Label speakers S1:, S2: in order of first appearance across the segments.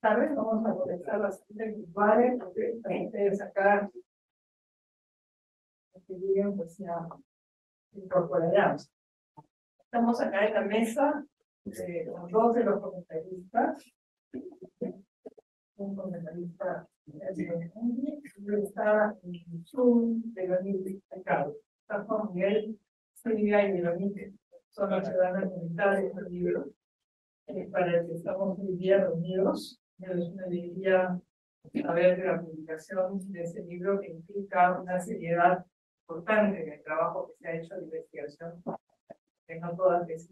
S1: tarde vamos a comenzar las virtuales, porque ustedes acá, que lleguen, pues ya incorporarán. Estamos acá en la mesa con dos de los comentaristas. Un comentarista está en Zoom de Veronique Mercado. Está Juan Miguel, Silvia y Veronique. Son las ciudadanas comentarias del libro para el que estamos hoy día reunidos. Es una alegría saber de la publicación de ese libro que implica una seriedad importante en el trabajo que se ha hecho de investigación. Tengo todas las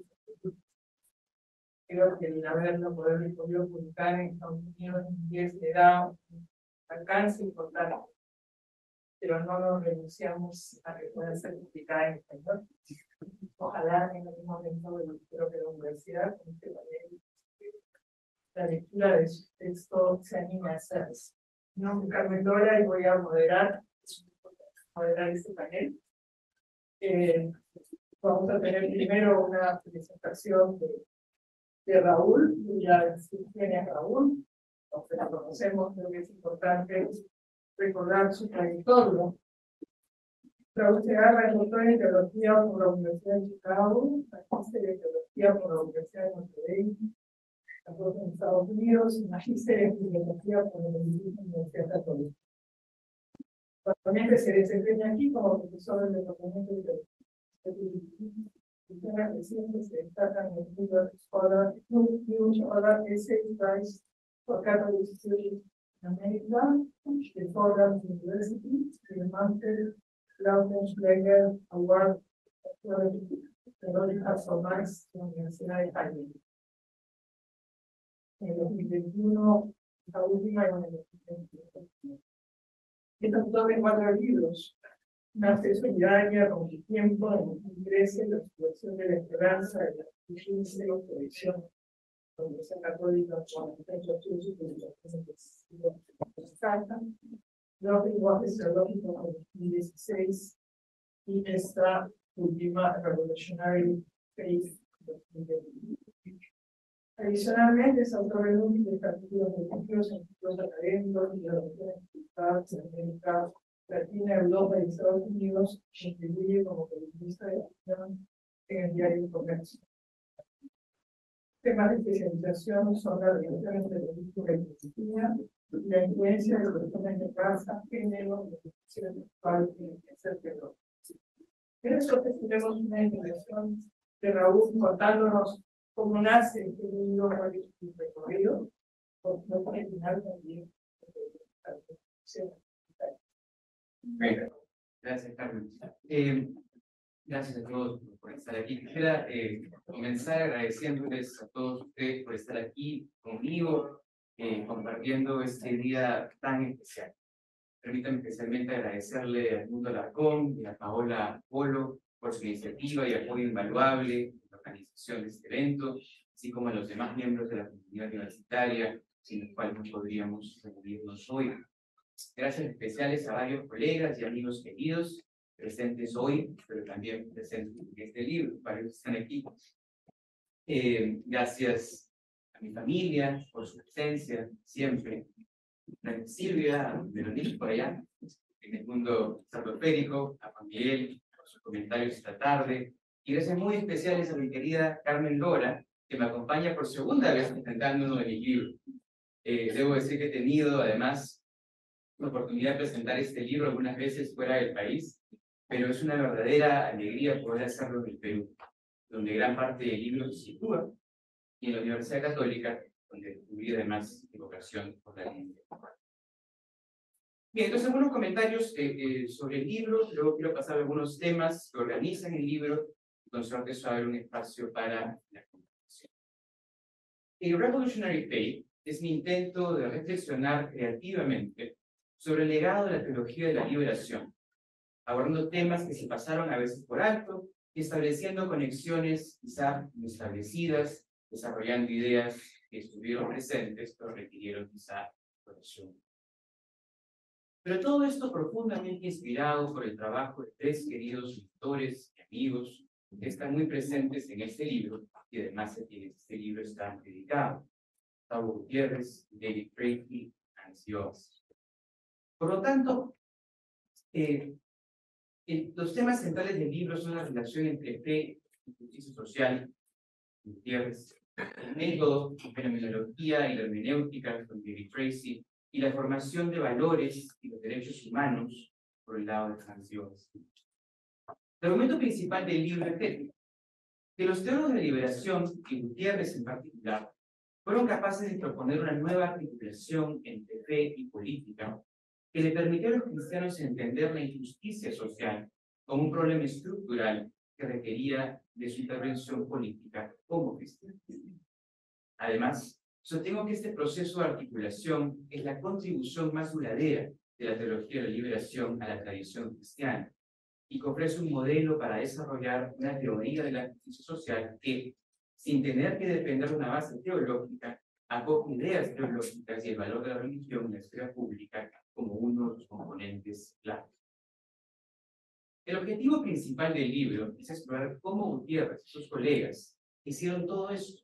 S1: creo que el haberlo podido publicar en Estados Unidos en inglés le da un alcance importante, pero no nos renunciamos a que pueda ser publicada en español. Ojalá en algún momento creo que la universidad, con este panel, la lectura de su texto se anime a hacerse. Mi nombre es Carmen Dora y voy a moderar este panel. Vamos a tener primero una presentación de Raúl, ya quién es Raúl, aunque la conocemos, creo que es importante recordar su trayectoria. Raúl Segarra es doctor en teología por la Universidad de Chicago, magíster en teología por la Universidad de Notre Dame, también en Estados Unidos, y magíster en filosofía por la Universidad Católica. Actualmente se desempeña aquí como profesor del departamento de teología. Temas recientes se destacan en el libro Scholar Essays Prize for Catholic Studies in America, de Fordham University, y el Master Lautenschläger Award Theological Science de la Universidad de Heidelberg. En 2021, la última en el 2021. Es autor de 4 libros. Una fe solidaria con el tiempo, en 2013, la situación de la esperanza, de la 2015, la colección de la Universidad Católica con el estudios y publicaciones del siglo XX, los lenguajes teológicos en 2016 y esta última Revolutionary Faith 2020. Adicionalmente, es autor de múltiples capítulos de libros en títulos académicos y de relaciones en América Latina, Europa y Estados Unidos, contribuye como columnista de opinión en el diario El Comercio. Temas de especialización son la relación entre política y filosofía, la influencia de las personas de raza, género, la educación sexual y el tercer terror. En eso tenemos una introducción de Raúl contándonos cómo nace este libro, cuál es su recorrido, porque no puede final también.
S2: Bueno, gracias, Carmen. Gracias a todos por estar aquí. Quisiera comenzar agradeciéndoles a todos ustedes por estar aquí conmigo, compartiendo este día tan especial. Permítanme especialmente agradecerle al Mundo Alarcón y a Paola Polo por su iniciativa y apoyo invaluable en la organización de este evento, así como a los demás miembros de la comunidad universitaria, sin los cuales no podríamos reunirnos hoy. Gracias especiales a varios colegas y amigos queridos presentes hoy, pero también presentes en este libro, para que están aquí. Gracias a mi familia por su presencia, siempre. A Silvia, a Veronique por allá, en el mundo estratosférico, a Juan Miguel por sus comentarios esta tarde. Y gracias muy especiales a mi querida Carmen Lora, que me acompaña por segunda vez presentando uno de mis libros. Debo decir que he tenido, además, la oportunidad de presentar este libro algunas veces fuera del país, pero es una verdadera alegría poder hacerlo en el Perú, donde gran parte del libro se sitúa, y en la Universidad Católica, donde descubrí además mi vocación por la lengua. Bien, entonces algunos comentarios sobre el libro, luego quiero pasar a algunos temas que organizan el libro, y con suerte eso abre un espacio para la conversación. El Revolutionary Faith es mi intento de reflexionar creativamente sobre el legado de la teología de la liberación, abordando temas que se pasaron a veces por alto y estableciendo conexiones quizá establecidas, desarrollando ideas que estuvieron presentes pero requirieron quizá corrección. Pero todo esto profundamente inspirado por el trabajo de 3 queridos lectores y amigos que están muy presentes en este libro y además a quienes este libro está dedicado. Gustavo Gutiérrez, David Tracy, Nancy Oz. Por lo tanto, los temas centrales del libro son la relación entre fe y justicia social, Gutiérrez, el método, la fenomenología y la hermenéutica con David Tracy, y la formación de valores y los derechos humanos por el lado de Nancy Oz. El argumento principal del libro es que los teólogos de la liberación, y Gutiérrez en particular, fueron capaces de proponer una nueva articulación entre fe y política que le permitió a los cristianos entender la injusticia social como un problema estructural que requería de su intervención política como cristianos. Además, sostengo que este proceso de articulación es la contribución más duradera de la teología de la liberación a la tradición cristiana y que ofrece un modelo para desarrollar una teoría de la justicia social que, sin tener que depender de una base teológica, acoge ideas teológicas y el valor de la religión en la esfera pública como uno de los componentes clave. El objetivo principal del libro es explorar cómo Gutiérrez y sus colegas hicieron todo eso,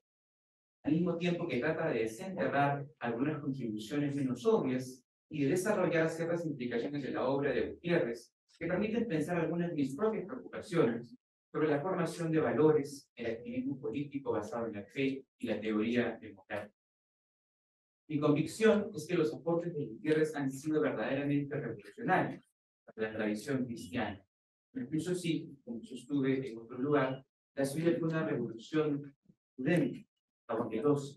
S2: al mismo tiempo que trata de desenterrar algunas contribuciones menos obvias y de desarrollar ciertas implicaciones de la obra de Gutiérrez que permiten pensar algunas de mis propias preocupaciones sobre la formación de valores, el activismo político basado en la fe y la teoría democrática. Mi convicción es que los aportes de Gutiérrez han sido verdaderamente revolucionarios para la tradición cristiana. Incluso si, como sostuve en otro lugar, la suya fue una revolución académica, cautelosa,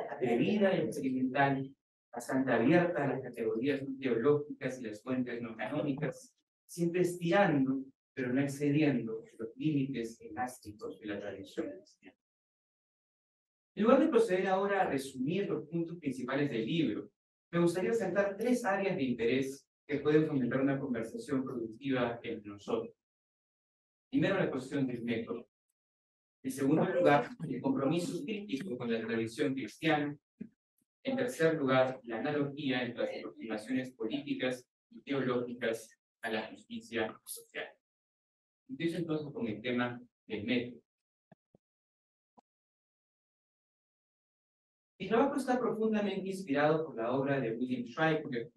S2: atrevida y experimental, bastante abierta a las categorías no teológicas y las fuentes no canónicas, siempre estirando, pero no excediendo los límites elásticos de la tradición cristiana. En lugar de proceder ahora a resumir los puntos principales del libro, me gustaría resaltar 3 áreas de interés que pueden fomentar una conversación productiva entre nosotros. Primero, la cuestión del método. En segundo lugar, el compromiso crítico con la tradición cristiana. En tercer lugar, la analogía entre las aproximaciones políticas y teológicas a la justicia social. Empiezo entonces con el tema del método. Mi trabajo está profundamente inspirado por la obra de William Schweikert,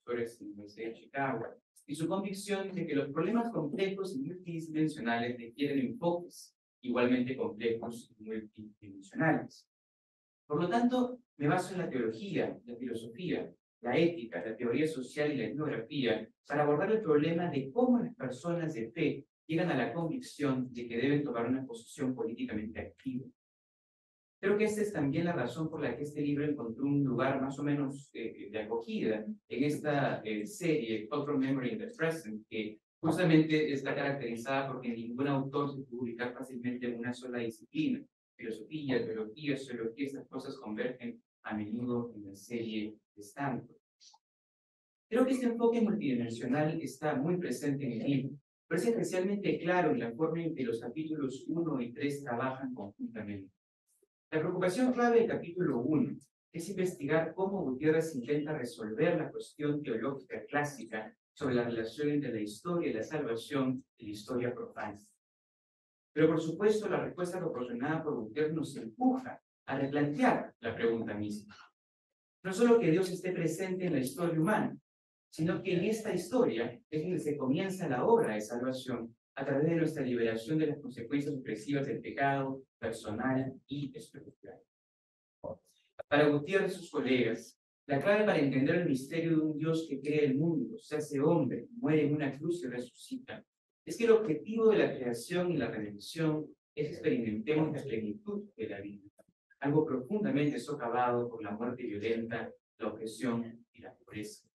S2: profesor en la Universidad de Chicago, y su convicción de que los problemas complejos y multidimensionales requieren enfoques igualmente complejos y multidimensionales. Por lo tanto, me baso en la teología, la filosofía, la ética, la teoría social y la etnografía para abordar el problema de cómo las personas de fe llegan a la convicción de que deben tomar una posición políticamente activa. Creo que esta es también la razón por la que este libro encontró un lugar más o menos de acogida en esta serie, Cultural Memory in the Present, que justamente está caracterizada porque ningún autor se puede ubicar fácilmente en una sola disciplina. Filosofía, teología, sociología, estas cosas convergen a menudo en la serie de Stanford. Creo que este enfoque multidimensional está muy presente en el libro, pero es especialmente claro en la forma en que los capítulos 1 y 3 trabajan conjuntamente. La preocupación clave del capítulo 1 es investigar cómo Gutiérrez intenta resolver la cuestión teológica clásica sobre la relación entre la historia y la salvación y la historia profana. Pero por supuesto, la respuesta proporcionada por Gutiérrez nos empuja a replantear la pregunta misma. No solo que Dios esté presente en la historia humana, sino que en esta historia es donde se comienza la obra de salvación a través de nuestra liberación de las consecuencias opresivas del pecado personal y estructural. Para Gutiérrez y sus colegas, la clave para entender el misterio de un Dios que crea el mundo, se hace hombre, muere en una cruz y resucita, es que el objetivo de la creación y la redención es que experimentemos la plenitud de la vida, algo profundamente socavado por la muerte violenta, la opresión y la pobreza.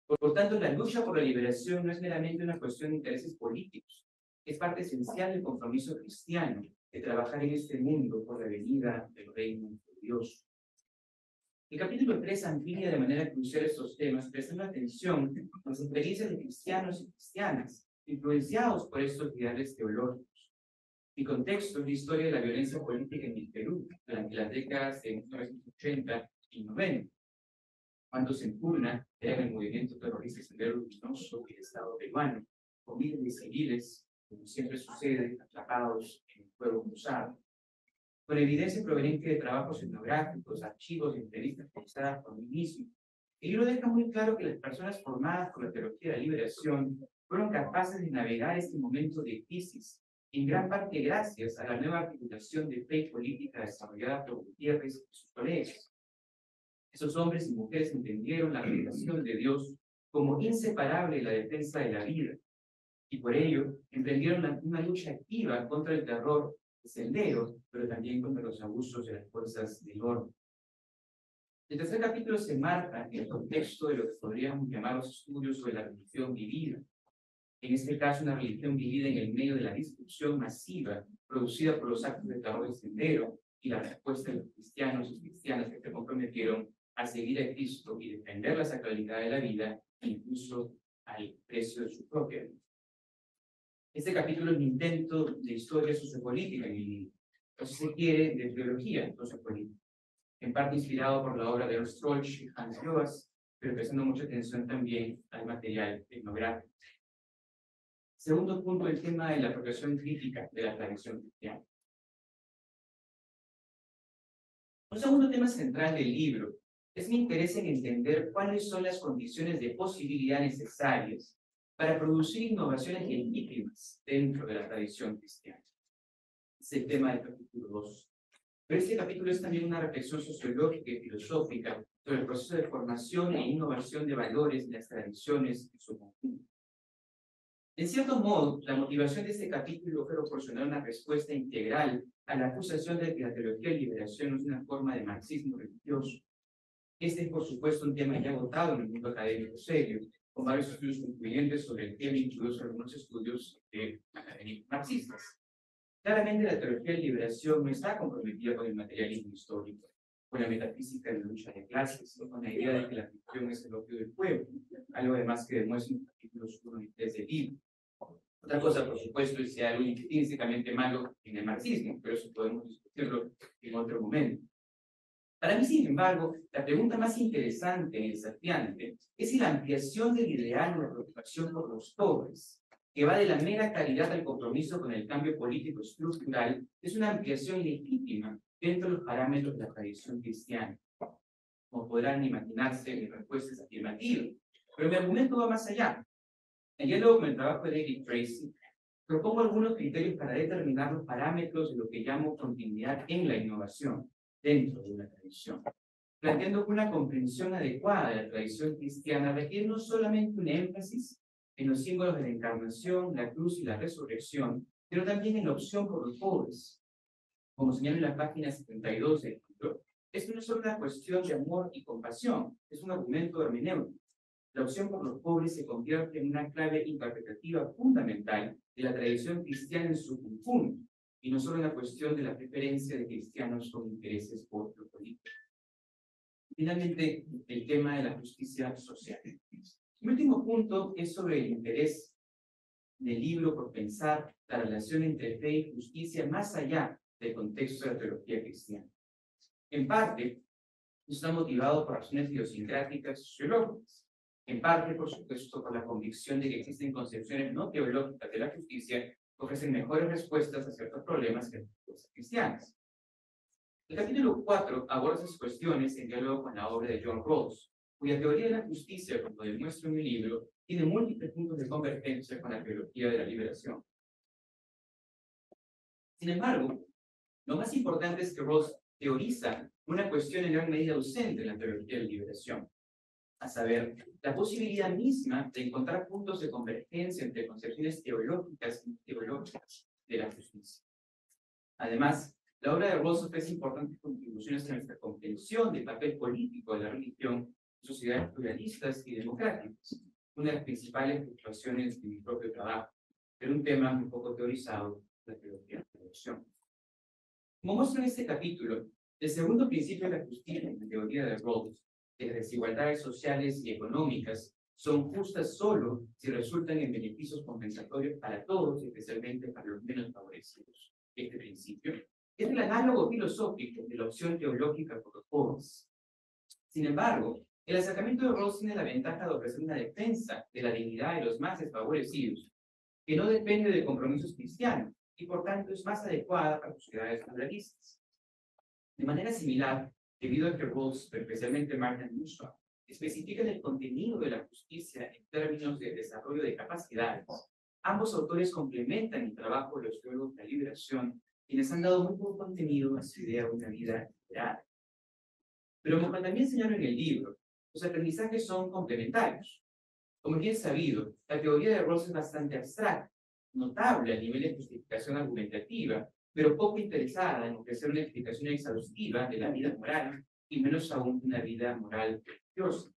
S2: Por tanto, la lucha por la liberación no es meramente una cuestión de intereses políticos, es parte esencial del compromiso cristiano de trabajar en este mundo por la venida del reino de Dios. El capítulo 3 amplía de manera crucial estos temas, prestando atención a las experiencias de cristianos y cristianas, influenciados por estos ideales teológicos. Mi contexto es la historia de la violencia política en el Perú durante las décadas de 1980 y 90. Cuando se impugna era el movimiento terrorista Sendero Luminoso y el Estado peruano, con miles de civiles, como siempre sucede, atrapados en el fuego cruzado. con evidencia proveniente de trabajos etnográficos, archivos y entrevistas realizadas por mí mismo. El libro deja muy claro que las personas formadas por la teología de la liberación fueron capaces de navegar este momento de crisis, en gran parte gracias a la nueva articulación de fe política desarrollada por Gutiérrez y sus colegas. Esos hombres y mujeres entendieron la revelación de Dios como inseparable de la defensa de la vida, y por ello emprendieron una lucha activa contra el terror sendero, pero también contra los abusos de las fuerzas del orden. El tercer capítulo se marca en el contexto de lo que podríamos llamar los estudios sobre la religión vivida. En este caso, una religión vivida en el medio de la destrucción masiva producida por los actos de terror del sendero y la respuesta de los cristianos y cristianas que se comprometieron a seguir a Cristo y defender la sacralidad de la vida, incluso al precio de su propia vida. Este capítulo es un intento de historia sociopolítica en el libro, o si se quiere, de teología sociopolítica, en parte inspirado por la obra de Ernst Troeltsch y Hans Joas, pero prestando mucha atención también al material etnográfico. Segundo punto, el tema de la apropiación crítica de la tradición cristiana. Un segundo tema central del libro es mi interés en entender cuáles son las condiciones de posibilidad necesarias para producir innovaciones legítimas dentro de la tradición cristiana. Es el tema del capítulo 2. Pero este capítulo es también una reflexión sociológica y filosófica sobre el proceso de formación e innovación de valores de las tradiciones en su conjunto. En cierto modo, la motivación de este capítulo fue proporcionar una respuesta integral a la acusación de que la teología de liberación es una forma de marxismo religioso. Este es, por supuesto, un tema ya agotado en el mundo académico serio, con varios estudios concluyentes sobre el tema, incluidos algunos estudios académicos marxistas. Claramente, la teología de liberación no está comprometida con el materialismo histórico, con la metafísica de la lucha de clases, o con la idea de que la ficción es el opio del pueblo, algo además que demuestra en los capítulos 1 y 3 del libro. Otra cosa, por supuesto, es si hay algo intrínsecamente malo en el marxismo, pero eso podemos discutirlo en otro momento. Para mí, sin embargo, la pregunta más interesante y desafiante es si la ampliación del ideal de la preocupación por los pobres, que va de la mera caridad al compromiso con el cambio político estructural, es una ampliación legítima dentro de los parámetros de la tradición cristiana. Como podrán imaginarse, mi respuesta es afirmativa, pero mi argumento va más allá. En diálogo con el trabajo de David Tracy, propongo algunos criterios para determinar los parámetros de lo que llamo continuidad en la innovación dentro de una tradición, planteando que una comprensión adecuada de la tradición cristiana requiere no solamente un énfasis en los símbolos de la encarnación, la cruz y la resurrección, pero también en la opción por los pobres. Como señala en la página 72 del libro, esto no es solo una cuestión de amor y compasión, es un argumento hermenéutico. La opción por los pobres se convierte en una clave interpretativa fundamental de la tradición cristiana en su conjunto, y no solo una cuestión de la preferencia de cristianos con intereses por lo político. Finalmente, el tema de la justicia social. Mi último punto es sobre el interés del libro por pensar la relación entre fe y justicia más allá del contexto de la teología cristiana. En parte, está motivado por razones idiosincráticas sociológicas. En parte, por supuesto, por la convicción de que existen concepciones no teológicas de la justicia que ofrecen mejores respuestas a ciertos problemas que las respuestas cristianas. El capítulo 4 aborda esas cuestiones en diálogo con la obra de John Rawls, cuya teoría de la justicia, como demuestro en mi libro, tiene múltiples puntos de convergencia con la teología de la liberación. Sin embargo, lo más importante es que Rawls teoriza una cuestión en gran medida ausente en la teología de la liberación, a saber, la posibilidad misma de encontrar puntos de convergencia entre concepciones teológicas y teológicas de la justicia. Además, la obra de Rawls ofrece importantes contribuciones a nuestra comprensión del papel político de la religión en sociedades pluralistas y democráticas, una de las principales preocupaciones de mi propio trabajo, pero un tema un poco teorizado de la teología de la liberación. Como muestro en este capítulo, el segundo principio de la justicia en la teoría de Rawls, que las desigualdades sociales y económicas son justas solo si resultan en beneficios compensatorios para todos, especialmente para los menos favorecidos. Este principio es el análogo filosófico de la opción teológica por los pobres. Sin embargo, el acercamiento de Rawls tiene la ventaja de ofrecer una defensa de la dignidad de los más desfavorecidos, que no depende de compromisos cristianos y por tanto es más adecuada para sociedades pluralistas. De manera similar, debido a que Rawls, pero especialmente Martin Nussbaum, especifican el contenido de la justicia en términos de desarrollo de capacidades, ambos autores complementan el trabajo de los teólogos de la liberación, quienes han dado muy poco contenido a su idea de una vida liberal. Pero como también señalo en el libro, los aprendizajes son complementarios. Como bien sabido, la teoría de Rawls es bastante abstracta, notable a nivel de justificación argumentativa, pero poco interesada en ofrecer una explicación exhaustiva de la vida moral, y menos aún una vida moral religiosa.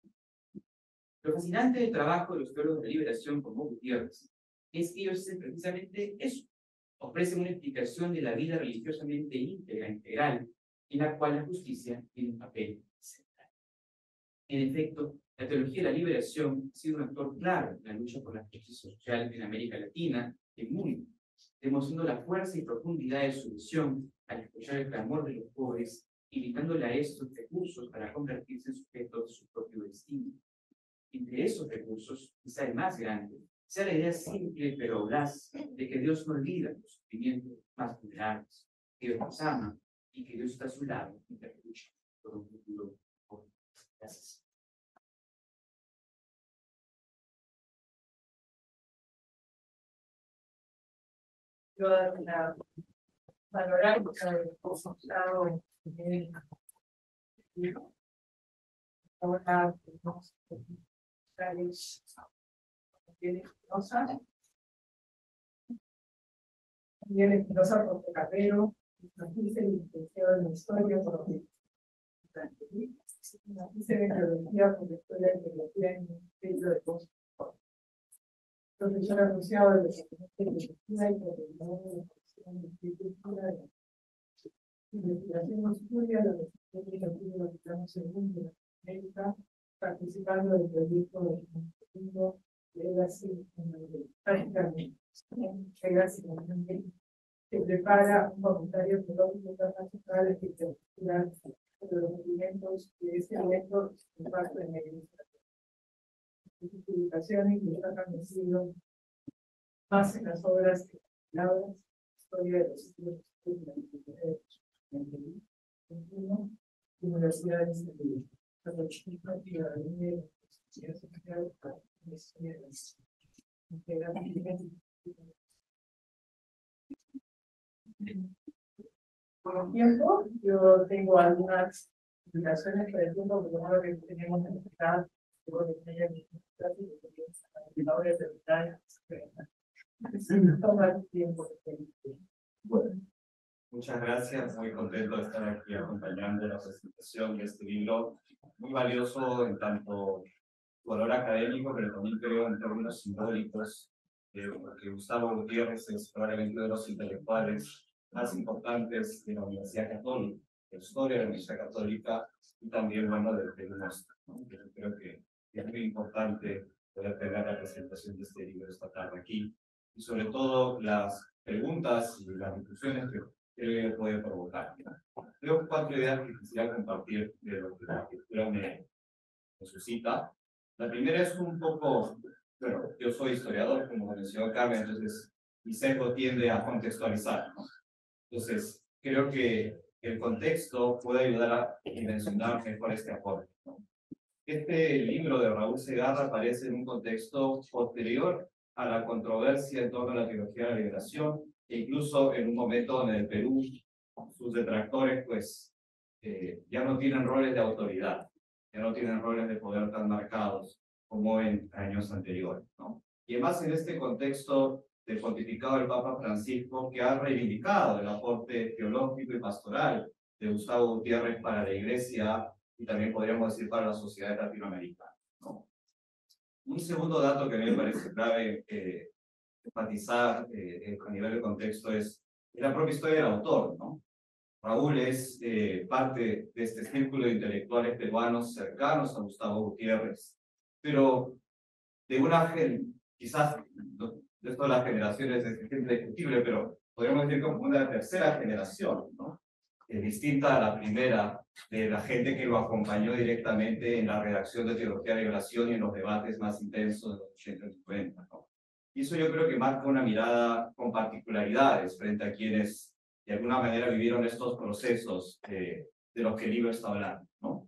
S2: Lo fascinante del trabajo de los teólogos de la liberación como Gutiérrez es que ellos hacen precisamente eso, ofrecen una explicación de la vida religiosamente íntegra, integral, en la cual la justicia tiene un papel central. En efecto, la teología de la liberación ha sido un actor clave en la lucha por la justicia social en América Latina y el mundo, demostrando la fuerza y profundidad de su visión al escuchar el clamor de los pobres y brincándole a estos recursos para convertirse en sujetos de su propio destino. Entre esos recursos, quizá el más grande, sea la idea simple pero audaz de que Dios no olvida los sufrimientos más vulnerables, que Dios nos ama y que Dios está a su lado mientras lucha por un futuro mejor. Gracias.
S1: Yo la valorar el resultado de ahora tenemos Espinosa, también Espinosa porque Carrero, nos dice licenciado en Historia por nos dice en Teología por Historia y Teología en el Ministerio de Cosas. Profesor asociado de Departamento de Medicina y coordinador de la Comisión de Agricultura de Investigación y Estudio de la Universidad de los Vaticano II de América, participando del proyecto de Legacy prácticamente que prepara un voluntario teológico internacional espectacular sobre los movimientos de ese evento de impacto en la iglesia. Sus publicaciones que han sido más en las obras que palabras, historia de los estudios de universidades de por tiempo, yo tengo algunas indicaciones por el tiempo, porque no que tenemos en el bueno.
S3: Muchas gracias, muy contento de estar aquí acompañando la presentación de este libro, muy valioso en tanto valor académico, pero también creo en términos simbólicos, porque Gustavo Gutiérrez es probablemente uno de los intelectuales más importantes de la Universidad Católica, de la historia de la Universidad Católica y también, bueno, del Perú nuestro, ¿no? Yo creo que es muy importante poder tener la presentación de este libro esta tarde aquí, y sobre todo las preguntas y las discusiones que creo que puede provocar. Tengo 4 ideas que quisiera compartir de lo que la lectura me suscita. La primera es un poco, bueno, yo soy historiador, como mencionó Carmen, entonces mi sesgo tiende a contextualizar, ¿no? Entonces, creo que el contexto puede ayudar a dimensionar mejor este aporte, ¿no? Este libro de Raúl Segarra aparece en un contexto posterior a la controversia en torno a la teología de la liberación, e incluso en un momento donde en el Perú sus detractores pues ya no tienen roles de autoridad, ya no tienen roles de poder tan marcados como en años anteriores, ¿no? Y además en este contexto del pontificado del Papa Francisco, que ha reivindicado el aporte teológico y pastoral de Gustavo Gutiérrez para la Iglesia y también podríamos decir para la sociedad latinoamericana, ¿no? Un segundo dato que a mí me parece clave enfatizar a nivel de contexto es la propia historia del autor, ¿no? Raúl es parte de este círculo de intelectuales peruanos cercanos a Gustavo Gutiérrez, pero de una quizás de todas las generaciones es discutible, pero podríamos decir como una tercera generación, ¿no? Distinta a la primera, de la gente que lo acompañó directamente en la redacción de Teología de la Liberación y en los debates más intensos de los 80 y 90, ¿no? Y eso yo creo que marca una mirada con particularidades frente a quienes de alguna manera vivieron estos procesos de los que el libro está hablando, ¿no?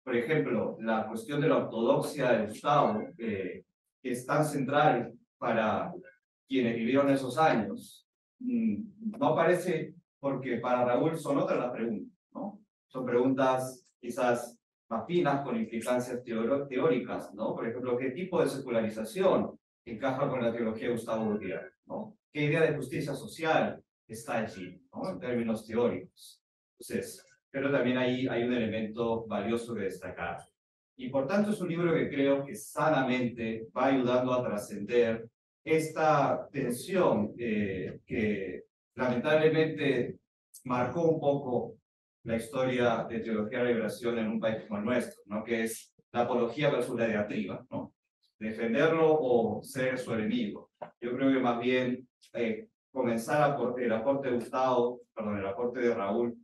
S3: Por ejemplo, la cuestión de la ortodoxia de Gustavo, que es tan central para quienes vivieron esos años, no aparece porque para Raúl son otras las preguntas, ¿no? Son preguntas quizás más finas, con implicancias teóricas, ¿no? Por ejemplo, ¿qué tipo de secularización encaja con la teología de Gustavo Gutiérrez, ¿no? ¿Qué idea de justicia social está allí, ¿no? En términos teóricos. Entonces, pero también ahí hay un elemento valioso que destacar. Y por tanto es un libro que creo que sanamente va ayudando a trascender esta tensión que lamentablemente marcó un poco la historia de teología de la liberación en un país como el nuestro, ¿no? Que es la apología versus la diatriba, ¿no? Defenderlo o ser su enemigo. Yo creo que más bien comenzar el aporte de Gustavo, perdón, el aporte de Raúl,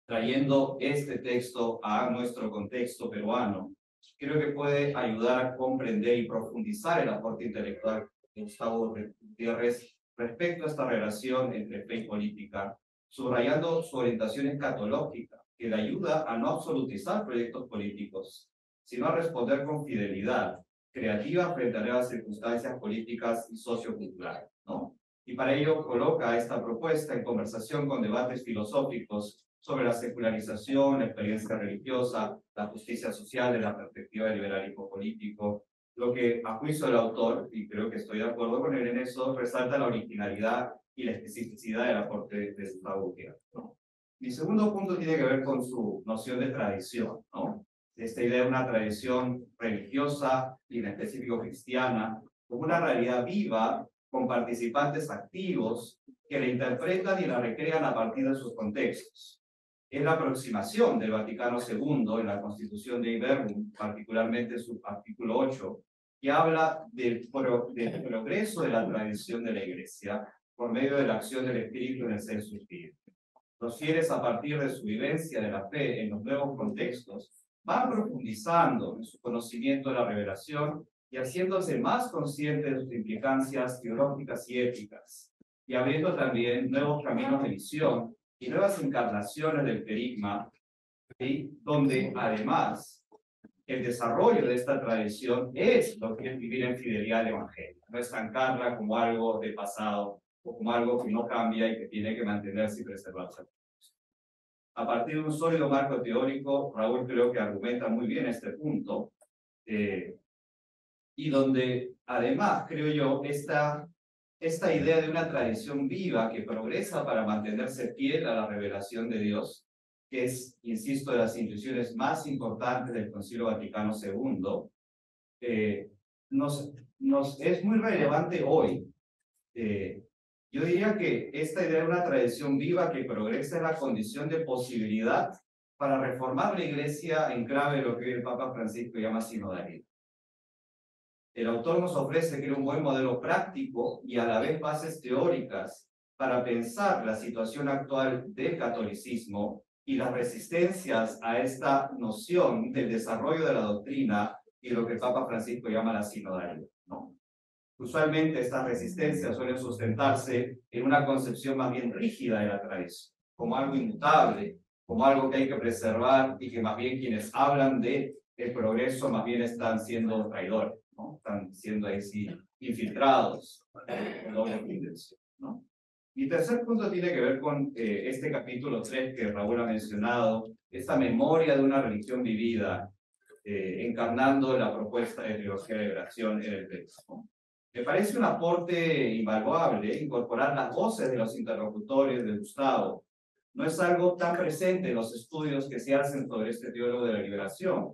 S3: trayendo este texto a nuestro contexto peruano, creo que puede ayudar a comprender y profundizar el aporte intelectual de Gustavo Gutiérrez respecto a esta relación entre fe y política, subrayando su orientación escatológica, que le ayuda a no absolutizar proyectos políticos, sino a responder con fidelidad creativa frente a nuevas circunstancias políticas y socioculturales, ¿no? Y para ello coloca esta propuesta en conversación con debates filosóficos sobre la secularización, la experiencia religiosa, la justicia social de la perspectiva del liberalismo político, lo que a juicio del autor, y creo que estoy de acuerdo con él en eso, resalta la originalidad y la especificidad del aporte de Gustavo Gutiérrez, ¿no? Mi segundo punto tiene que ver con su noción de tradición, ¿no? Esta idea de una tradición religiosa y en específico cristiana, como una realidad viva con participantes activos que la interpretan y la recrean a partir de sus contextos. Es la aproximación del Vaticano II en la Constitución de Verbum, particularmente su artículo 8, que habla del progreso de la tradición de la Iglesia por medio de la acción del Espíritu en el sensu espíritu. Los fieles, a partir de su vivencia de la fe en los nuevos contextos, van profundizando en su conocimiento de la revelación y haciéndose más conscientes de sus implicancias teológicas y éticas, y abriendo también nuevos caminos de visión y nuevas encarnaciones del querigma, ¿sí? Donde además el desarrollo de esta tradición es lo que es vivir en fidelidad al Evangelio, no estancarla como algo del pasado o como algo que no cambia y que tiene que mantenerse y preservarse. A partir de un sólido marco teórico, Raúl creo que argumenta muy bien este punto, y donde además, creo yo, esta idea de una tradición viva que progresa para mantenerse fiel a la revelación de Dios, que es, insisto, de las instituciones más importantes del Concilio Vaticano II, nos es muy relevante hoy. Yo diría que esta idea de una tradición viva que progresa es la condición de posibilidad para reformar la Iglesia en clave de lo que el Papa Francisco llama sinodalidad. El autor nos ofrece que era un buen modelo práctico y a la vez bases teóricas para pensar la situación actual del catolicismo y las resistencias a esta noción del desarrollo de la doctrina y lo que el Papa Francisco llama la sinodalidad, ¿no? Usualmente estas resistencias suelen sustentarse en una concepción más bien rígida de la tradición, como algo inmutable, como algo que hay que preservar y que más bien quienes hablan de el progreso más bien están siendo traidores, ¿no? Están siendo ahí sí infiltrados, con doble intención, ¿no? Mi tercer punto tiene que ver con este capítulo 3 que Raúl ha mencionado, esta memoria de una religión vivida, encarnando la propuesta de teología de liberación en el texto, ¿no? Me parece un aporte invaluable incorporar las voces de los interlocutores de Gustavo. No es algo tan presente en los estudios que se hacen sobre este teólogo de la liberación.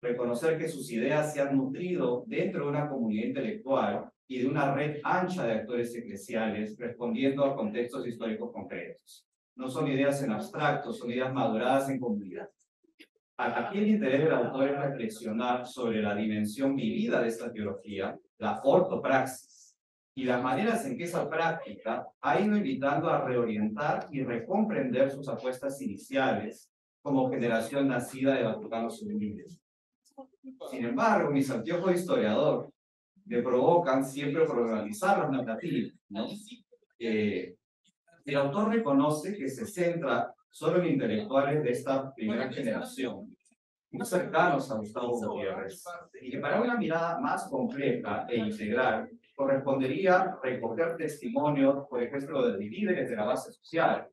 S3: Reconocer que sus ideas se han nutrido dentro de una comunidad intelectual y de una red ancha de actores eclesiales respondiendo a contextos históricos concretos. No son ideas en abstracto, son ideas maduradas en comunidad. Aquí el interés del autor es reflexionar sobre la dimensión vivida de esta teología, la ortopraxis, y las maneras en que esa práctica ha ido invitando a reorientar y recomprender sus apuestas iniciales como generación nacida de Vaticano II. Sin embargo, mis anteojos de historiador me provocan siempre problematizar los narrativos, ¿no? El autor reconoce que se centra solo en intelectuales de esta primera generación, muy cercanos a Gustavo Gutiérrez, y que para una mirada más compleja e integral correspondería recoger testimonios, por ejemplo, de líderes de la base social,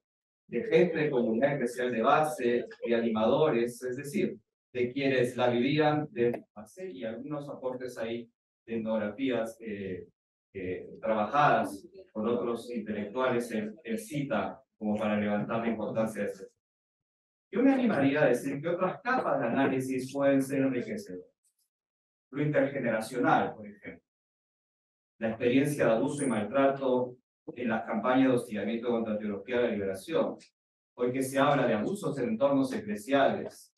S3: de gente de comunidad eclesial de base, de animadores, es decir, de quienes la vivían de base, y algunos aportes ahí de etnografías trabajadas por otros intelectuales en cita como para levantar la importancia de este. Yo me animaría a decir que otras capas de análisis pueden ser enriquecedoras. Lo intergeneracional, por ejemplo. La experiencia de abuso y maltrato en las campañas de hostigamiento contra la teología de la liberación. Hoy que se habla de abusos en entornos eclesiales,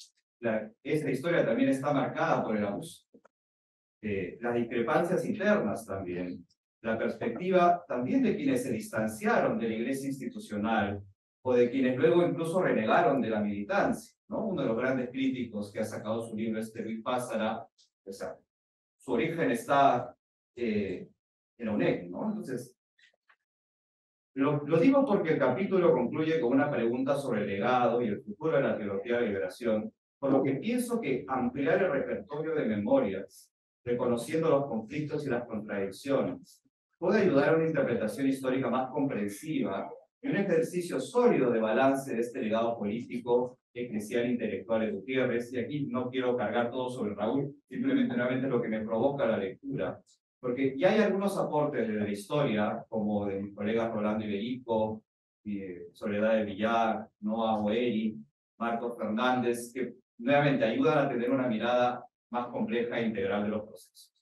S3: esta historia también está marcada por el abuso. Las discrepancias internas también. La perspectiva también de quienes se distanciaron de la iglesia institucional o de quienes luego incluso renegaron de la militancia, ¿no? Uno de los grandes críticos que ha sacado su libro, Luis Pázara, o sea, su origen está en la UNED, ¿no? Entonces, lo digo porque el capítulo concluye con una pregunta sobre el legado y el futuro de la teología de la liberación, por lo que pienso que ampliar el repertorio de memorias, reconociendo los conflictos y las contradicciones, puede ayudar a una interpretación histórica más comprensiva y un ejercicio sólido de balance de este legado político, eclesial, intelectual de Gutiérrez. Y aquí no quiero cargar todo sobre Raúl, simplemente nuevamente lo que me provoca la lectura. Porque ya hay algunos aportes de la historia, como de mis colegas Rolando Iberico, Soledad de Villar, Noah Boeri, Marcos Fernández, que nuevamente ayudan a tener una mirada más compleja e integral de los procesos.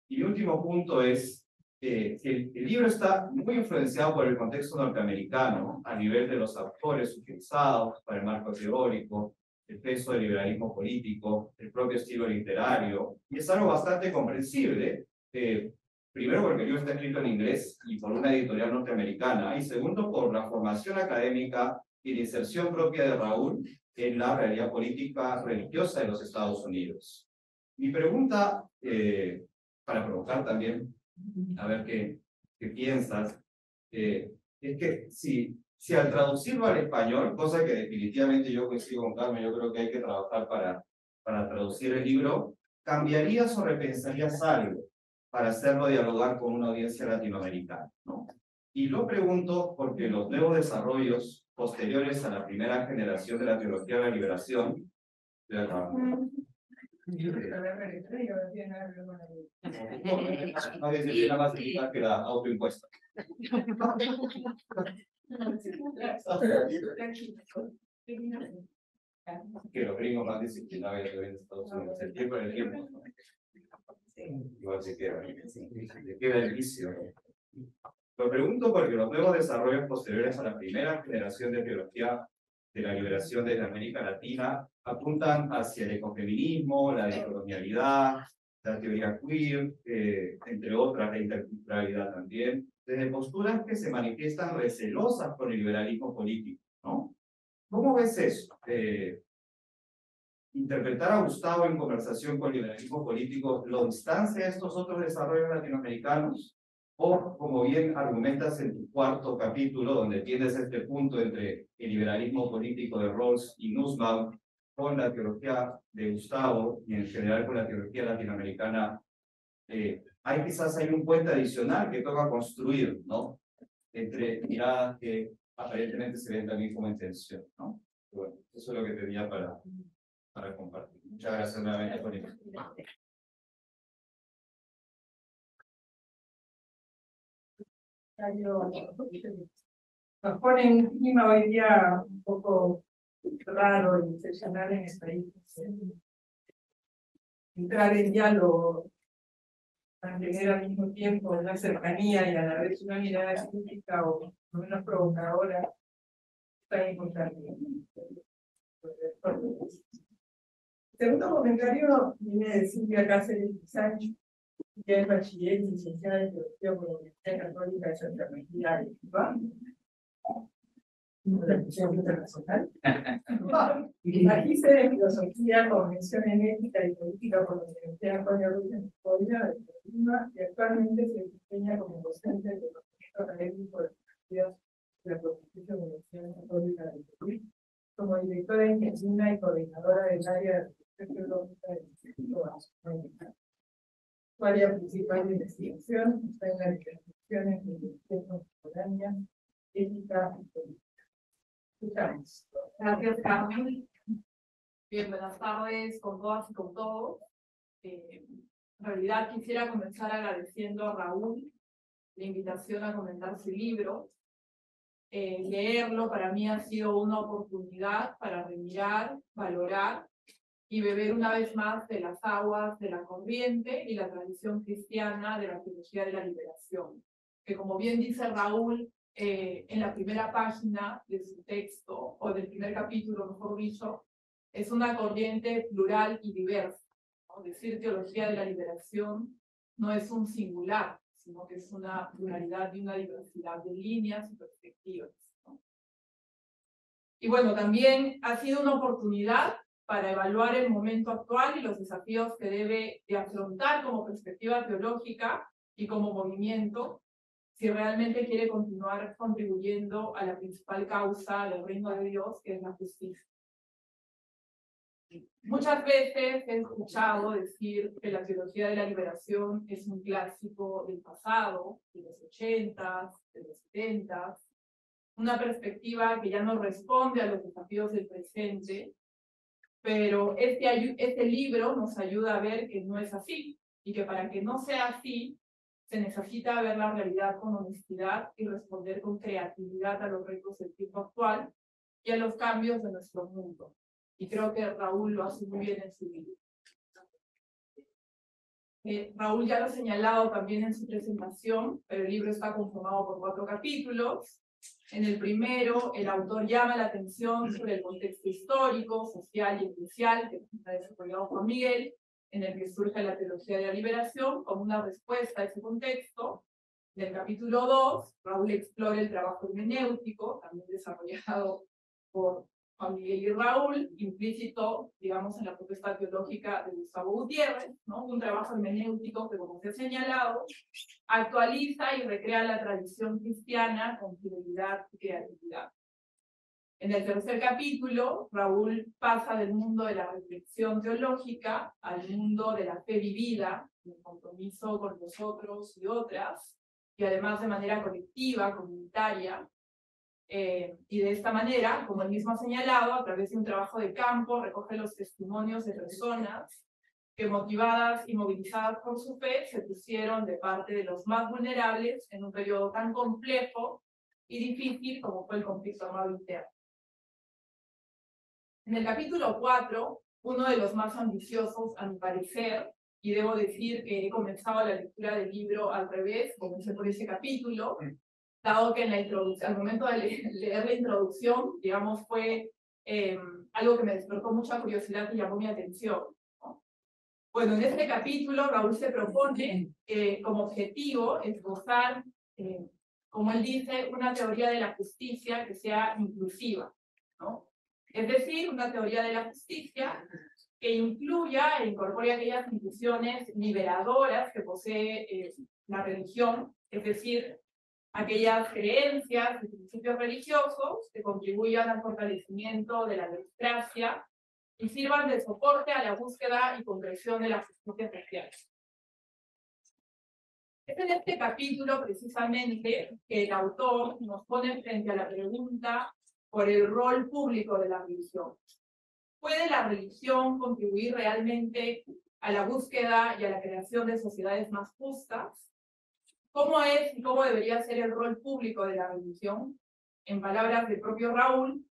S3: Y el último punto es que el libro está muy influenciado por el contexto norteamericano a nivel de los autores utilizados para el marco teórico, el peso del liberalismo político, el propio estilo literario, y es algo bastante comprensible, primero porque el libro está escrito en inglés y por una editorial norteamericana, y segundo por la formación académica y la inserción propia de Raúl en la realidad política religiosa de los Estados Unidos. Mi pregunta, para provocar también, a ver qué piensas, es que si al traducirlo al español, cosa que definitivamente yo coincido con Carmen, yo creo que hay que trabajar para traducir el libro, ¿cambiarías o repensarías algo para hacerlo dialogar con una audiencia latinoamericana, ¿no? Y lo pregunto porque los nuevos desarrollos posteriores a la primera generación de la teología de la liberación, nadie se tiene más eficaz que la autoimpuesta. Que los gringos más disciplinados ya en Estados Unidos. El tiempo en el tiempo. Igual se queda el vicio. Lo pregunto porque los nuevos desarrollos posteriores a la primera generación de teología de la liberación de América Latina apuntan hacia el ecofeminismo, la decolonialidad, la teoría queer, entre otras, la interculturalidad también, desde posturas que se manifiestan recelosas por el liberalismo político, ¿no? ¿Cómo ves eso? Interpretar a Gustavo en conversación con el liberalismo político lo distancia de estos otros desarrollos latinoamericanos, o como bien argumentas en tu cuarto capítulo, donde tienes este punto entre el liberalismo político de Rawls y Nussbaum con la teología de Gustavo y en general con la teología latinoamericana, hay un puente adicional que toca construir, ¿no? Entre miradas que aparentemente se ven también como intención, ¿no? Bueno, eso es lo que tenía para compartir. Muchas gracias nuevamente por invitarme.
S1: Nos pone un clima hoy día un poco raro y excepcional en el país. Entrar en diálogo, mantener al mismo tiempo una cercanía y a la vez una mirada crítica o menos provocadora, tan importante. El segundo comentario viene de Silvia Cáceres Sánchez, que es bachiller y licenciada en Teología por la Universidad Católica de Santa María de Cuba. Internacional. Magíster en Filosofía, Convención en Ética y Política por la Universidad Antonio Ruiz de Historia de Lima y actualmente se desempeña como docente del Departamento Académico de Estudios de la Pontificia Universidad Católica del Perú, como directora interina y coordinadora del área de Protección Teológica del Instituto Nacional. Su área principal de investigación está en la intersección entre investigación contemporánea, ética y política. Escuchamos.
S4: Gracias, Carmen. Bien, buenas tardes con todas y con todos. En realidad quisiera comenzar agradeciendo a Raúl la invitación a comentar su libro. Leerlo para mí ha sido una oportunidad para remirar, valorar y beber una vez más de las aguas de la corriente y la tradición cristiana de la teología de la liberación, que como bien dice Raúl, en la primera página de su texto, o del primer capítulo, mejor dicho, es una corriente plural y diversa, ¿no? Decir teología de la liberación no es un singular, sino que es una pluralidad y una diversidad de líneas y perspectivas, ¿no? Y bueno, también ha sido una oportunidad para evaluar el momento actual y los desafíos que debe de afrontar como perspectiva teológica y como movimiento, si realmente quiere continuar contribuyendo a la principal causa del reino de Dios, que es la justicia. Muchas veces he escuchado decir que la teología de la liberación es un clásico del pasado, de los 80s, de los 70s, una perspectiva que ya no responde a los desafíos del presente, pero este libro nos ayuda a ver que no es así, y que para que no sea así, se necesita ver la realidad con honestidad y responder con creatividad a los retos del tiempo actual y a los cambios de nuestro mundo. Y creo que Raúl lo hace muy bien en su libro. Raúl ya lo ha señalado también en su presentación, pero el libro está conformado por 4 capítulos. En el primero, el autor llama la atención sobre el contexto histórico, social y eclesial que ha desarrollado Juan Miguel, en el que surge la teología de la liberación como una respuesta a ese contexto. En el capítulo 2, Raúl explora el trabajo hermenéutico, también desarrollado por Juan Miguel y Raúl, implícito, digamos, en la propuesta teológica de Gustavo Gutiérrez, ¿no? Un trabajo hermenéutico que, como se ha señalado, actualiza y recrea la tradición cristiana con fidelidad y creatividad. En el tercer capítulo, Raúl pasa del mundo de la reflexión teológica al mundo de la fe vivida, el compromiso con los otros y otras, y además de manera colectiva, comunitaria. Y de esta manera, como él mismo ha señalado, a través de un trabajo de campo, recoge los testimonios de personas que, motivadas y movilizadas por su fe, se pusieron de parte de los más vulnerables en un periodo tan complejo y difícil como fue el conflicto armado interno. En el capítulo 4, uno de los más ambiciosos, a mi parecer, y debo decir que he comenzado la lectura del libro al revés, comencé por ese capítulo, dado que en la introducción, al momento de leer la introducción, digamos, fue algo que me despertó mucha curiosidad y llamó mi atención, ¿no? Bueno, en este capítulo Raúl se propone como objetivo esbozar, como él dice, una teoría de la justicia que sea inclusiva, ¿no? Es decir, una teoría de la justicia que incluya e incorpore aquellas instituciones liberadoras que posee la religión, es decir, aquellas creencias y principios religiosos que contribuyan al fortalecimiento de la democracia y sirvan de soporte a la búsqueda y concreción de la justicia social. Es en este capítulo, precisamente, que el autor nos pone frente a la pregunta por el rol público de la religión. ¿Puede la religión contribuir realmente a la búsqueda y a la creación de sociedades más justas? ¿Cómo es y cómo debería ser el rol público de la religión? En palabras del propio Raúl,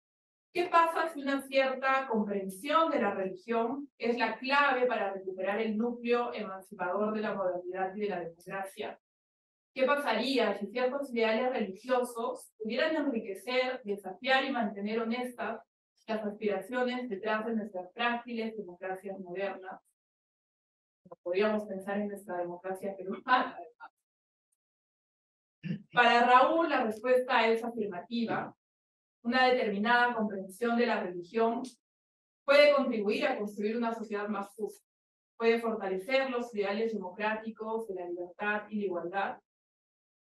S4: ¿qué pasa si una cierta comprensión de la religión es la clave para recuperar el núcleo emancipador de la modernidad y de la democracia? ¿Qué pasaría si ciertos ideales religiosos pudieran enriquecer, desafiar y mantener honestas las aspiraciones detrás de nuestras frágiles democracias modernas? Podríamos pensar en nuestra democracia peruana, además. Para Raúl, la respuesta es afirmativa. Una determinada comprensión de la religión puede contribuir a construir una sociedad más justa, puede fortalecer los ideales democráticos de la libertad y la igualdad,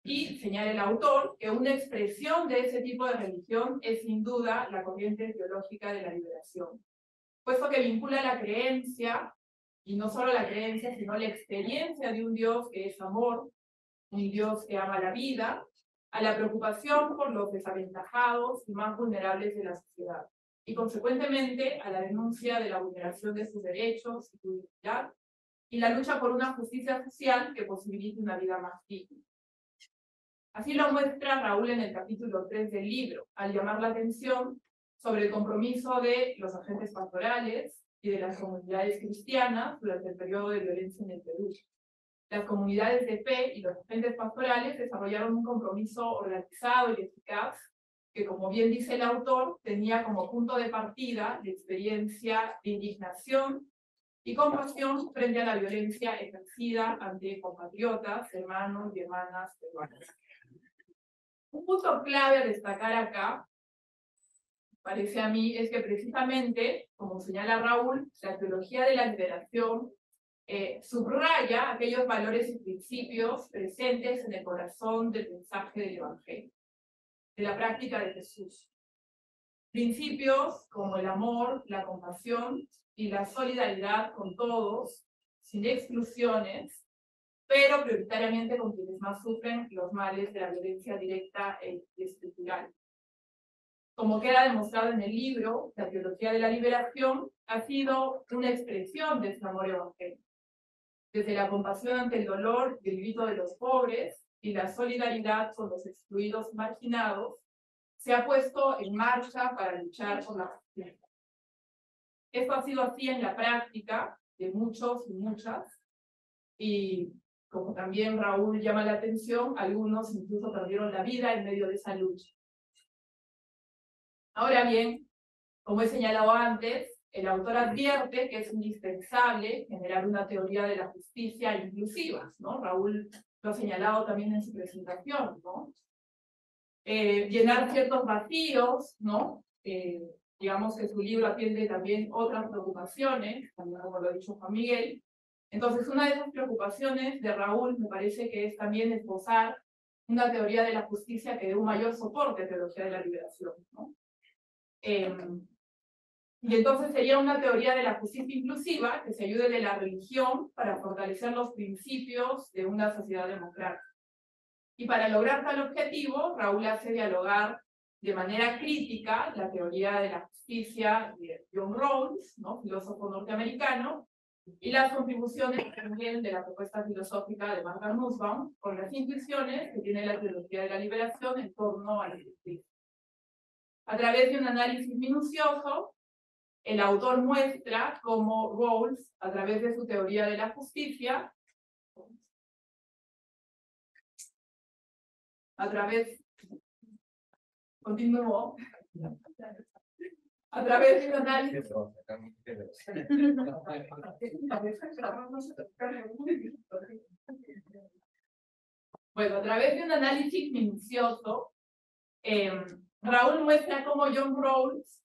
S4: Y señala el autor que una expresión de ese tipo de religión es sin duda la corriente teológica de la liberación, puesto que vincula la creencia, y no solo la creencia, sino la experiencia de un Dios que es amor, un Dios que ama la vida, a la preocupación por los desaventajados y más vulnerables de la sociedad, y consecuentemente a la denuncia de la vulneración de sus derechos y su dignidad, y la lucha por una justicia social que posibilite una vida más digna. Así lo muestra Raúl en el capítulo 3 del libro, al llamar la atención sobre el compromiso de los agentes pastorales y de las comunidades cristianas durante el periodo de violencia en el Perú. Las comunidades de fe y los agentes pastorales desarrollaron un compromiso organizado y eficaz que, como bien dice el autor, tenía como punto de partida la experiencia de indignación y compasión frente a la violencia ejercida ante compatriotas, hermanos y hermanas peruanas. Un punto clave a destacar acá, parece a mí, es que precisamente, como señala Raúl, la teología de la liberación subraya aquellos valores y principios presentes en el corazón del mensaje del Evangelio, de la práctica de Jesús. Principios como el amor, la compasión y la solidaridad con todos, sin exclusiones, pero prioritariamente con quienes más sufren los males de la violencia directa e estructural. Como queda demostrado en el libro, la teología de la liberación ha sido una expresión de este amor evangélico. Desde la compasión ante el dolor y el grito de los pobres y la solidaridad con los excluidos y marginados, se ha puesto en marcha para luchar por la justicia. Esto ha sido así en la práctica de muchos y muchas, y como también Raúl llama la atención, algunos incluso perdieron la vida en medio de esa lucha. Ahora bien, como he señalado antes, el autor advierte que es indispensable generar una teoría de la justicia inclusiva, ¿no? Raúl lo ha señalado también en su presentación, ¿no? Llenar ciertos vacíos, ¿no? Digamos que su libro atiende también otras preocupaciones, también como lo ha dicho Juan Miguel. Entonces, una de esas preocupaciones de Raúl me parece que es también esbozar una teoría de la justicia que dé un mayor soporte a la teología de la liberación, ¿no? Y entonces sería una teoría de la justicia inclusiva que se ayude de la religión para fortalecer los principios de una sociedad democrática. Y para lograr tal objetivo, Raúl hace dialogar de manera crítica la teoría de la justicia de John Rawls, ¿no? Filósofo norteamericano, y las contribuciones también de la propuesta filosófica de Margaret Nussbaum con las intuiciones que tiene la teología de la liberación en torno a la justicia. A través de un análisis minucioso, el autor muestra cómo Rawls, a través de su teoría de la justicia, a través de un análisis bueno, a través de un análisis minucioso, Raúl muestra cómo John Rawls,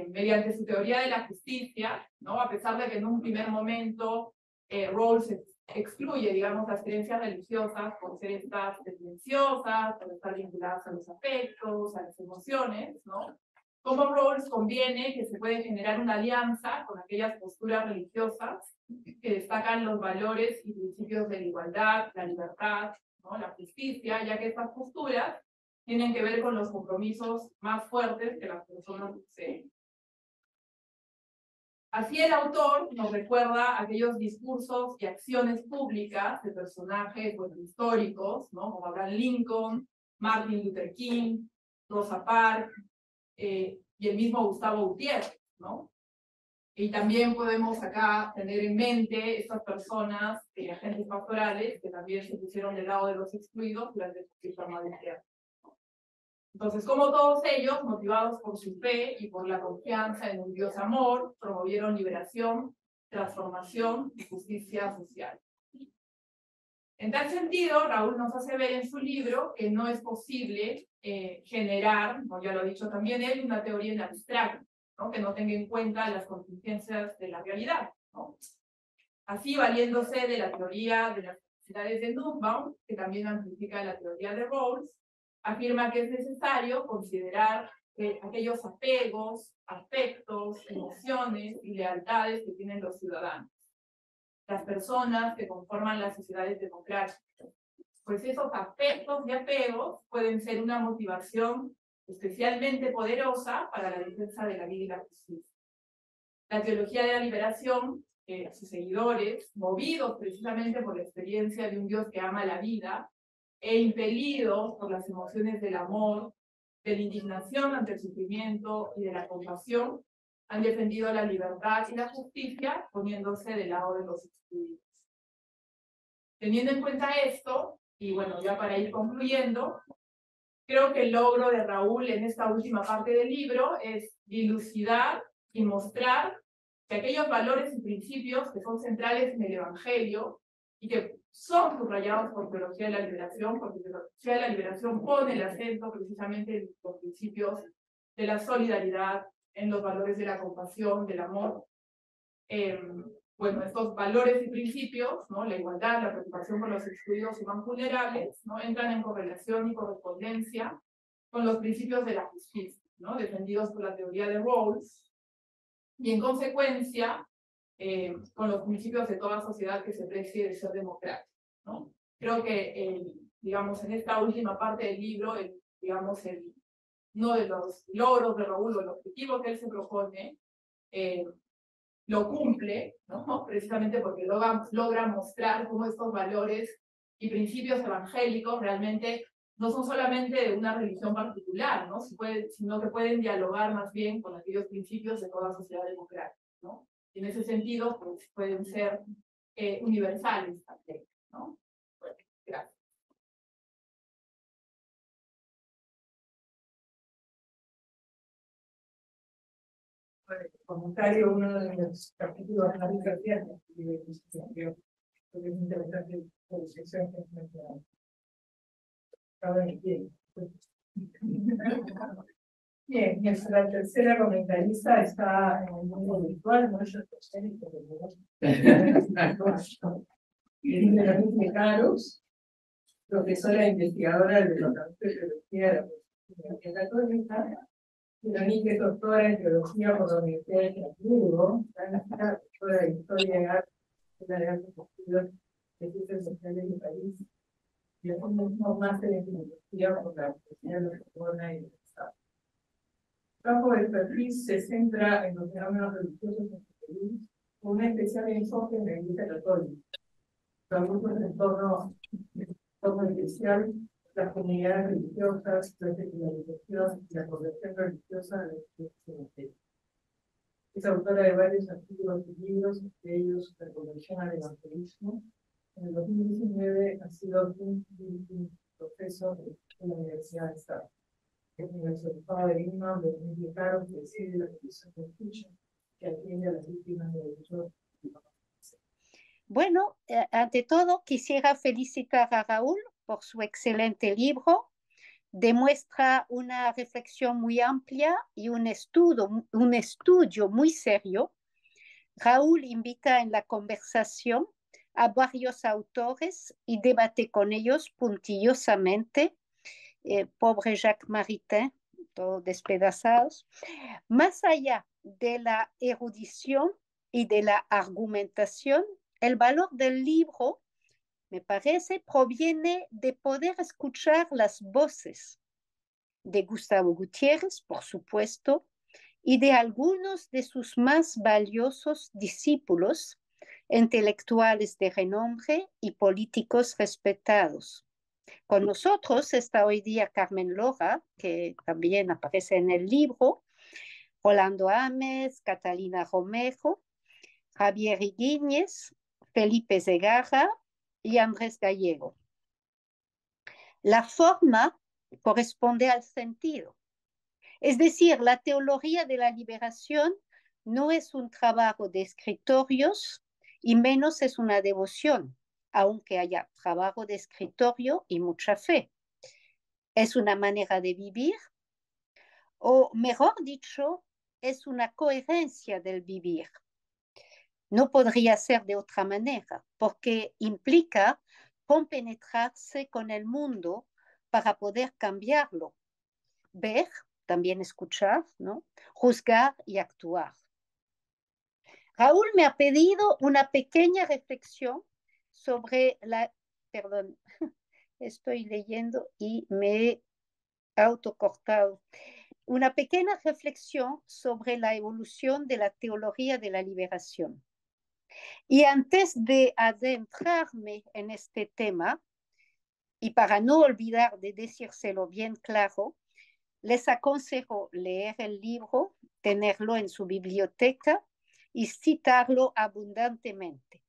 S4: mediante su teoría de la justicia, ¿no? A pesar de que en un primer momento Rawls excluye, digamos, las creencias religiosas por ser estas tendenciosas, por estar vinculadas a los afectos, a las emociones, ¿no? Como Rawls conviene que se puede generar una alianza con aquellas posturas religiosas que destacan los valores y principios de la igualdad, la libertad, ¿no? La justicia, ya que estas posturas tienen que ver con los compromisos más fuertes que las personas poseen. Así el autor nos recuerda aquellos discursos y acciones públicas de personajes históricos, ¿no? Como Abraham Lincoln, Martin Luther King, Rosa Parks, y el mismo Gustavo Gutiérrez, ¿no? Y también podemos acá tener en mente estas personas, agentes pastorales, que también se pusieron del lado de los excluidos durante el conflicto armado interno. Entonces, como todos ellos, motivados por su fe y por la confianza en un Dios amor, promovieron liberación, transformación y justicia social. En tal sentido, Raúl nos hace ver en su libro que no es posible generar, ¿no? Ya lo ha dicho también él, una teoría en abstracto, ¿no? Que no tenga en cuenta las contingencias de la realidad, ¿no? Así, valiéndose de la teoría de la Sociedades de Nussbaum, que también amplifica la teoría de Rawls, afirma que es necesario considerar aquellos apegos, afectos, emociones y lealtades que tienen los ciudadanos, las personas que conforman las sociedades democráticas. Pues esos afectos y apegos pueden ser una motivación especialmente poderosa para la defensa de la vida y la justicia. La teología de la liberación, sus seguidores, movidos precisamente por la experiencia de un Dios que ama la vida, e impelidos por las emociones del amor, de la indignación ante el sufrimiento y de la compasión, han defendido la libertad y la justicia poniéndose del lado de los excluidos. Teniendo en cuenta esto, y bueno, ya para ir concluyendo, creo que el logro de Raúl en esta última parte del libro es dilucidar y mostrar que aquellos valores y principios que son centrales en el Evangelio y que son subrayados por teología de la liberación, porque la teología de la liberación pone el acento precisamente en los principios de la solidaridad, en los valores de la compasión, del amor. Bueno, estos valores y principios, ¿no? La igualdad, la preocupación por los excluidos y más vulnerables, ¿no? Entran en correlación y correspondencia con los principios de la justicia, ¿no? Defendidos por la teoría de Rawls, y en consecuencia, con los principios de toda sociedad que se precie de ser democrática, ¿no? Creo que, digamos, en esta última parte del libro, digamos, uno de los logros de Raúl, o el objetivo que él se propone, lo cumple, ¿no? Precisamente porque logra mostrar cómo estos valores y principios evangélicos realmente no son solamente de una religión particular, ¿no? Sino que pueden dialogar más bien con aquellos principios de toda sociedad democrática, ¿no? Y en ese sentido, pues, pueden ser universales también, ¿no? Bueno, gracias.
S1: Comentario, uno de los capítulos más interesantes que es interesante por la sección que mencionamos. Bien, nuestra tercera comentarista está en el mundo virtual, no es el tercero, es Veronique Caros, profesora e investigadora del Departamento de Teología de la Universidad Católica. Veronique es doctora en Teología por la Universidad de Estrasburgo, doctora de Historia y Arte de la Real Estudios de Ciencias Sociales de París, y es un máster en Filosofía por la Universidad de Barcelona y de Estado. El campo de expertise se centra en los fenómenos religiosos en Perú, con un especial enfoque en la Iglesia Católica. Trabajo en entorno especial, las comunidades religiosas, la secularización y la conversión religiosa de la Iglesia. Es autora de varios artículos y libros, entre ellos La conversión al evangelismo. En el 2019 ha sido un profesor de la Universidad de Estado. Es universitario de Lima, Veronique Caros, que preside la Comisión de Escucha, que atiende a las víctimas de derechos.
S5: Bueno, ante todo quisiera felicitar a Raúl por su excelente libro. Demuestra una reflexión muy amplia y un estudio muy serio. Raúl invita en la conversación a varios autores y debate con ellos puntillosamente. Pobre Jacques Maritain, todos despedazados. Más allá de la erudición y de la argumentación, el valor del libro, me parece, proviene de poder escuchar las voces de Gustavo Gutiérrez, por supuesto, y de algunos de sus más valiosos discípulos, intelectuales de renombre y políticos respetados. Con nosotros está hoy día Carmen Lora, que también aparece en el libro, Rolando Ames, Catalina Romero, Javier Higuíñez, Felipe Zegarra y Andrés Gallego. La forma corresponde al sentido. Es decir, la teología de la liberación no es un trabajo de escritorios y menos es una devoción, aunque haya trabajo de escritorio y mucha fe. Es una manera de vivir, o mejor dicho, es una coherencia del vivir. No podría ser de otra manera, porque implica compenetrarse con el mundo para poder cambiarlo, ver, también escuchar, ¿no? Juzgar y actuar. Raúl me ha pedido una pequeña reflexión sobre la, perdón, estoy leyendo y me he autocortado, una pequeña reflexión sobre la evolución de la teología de la liberación. Y antes de adentrarme en este tema, y para no olvidar de decírselo bien claro, les aconsejo leer el libro, tenerlo en su biblioteca y citarlo abundantemente.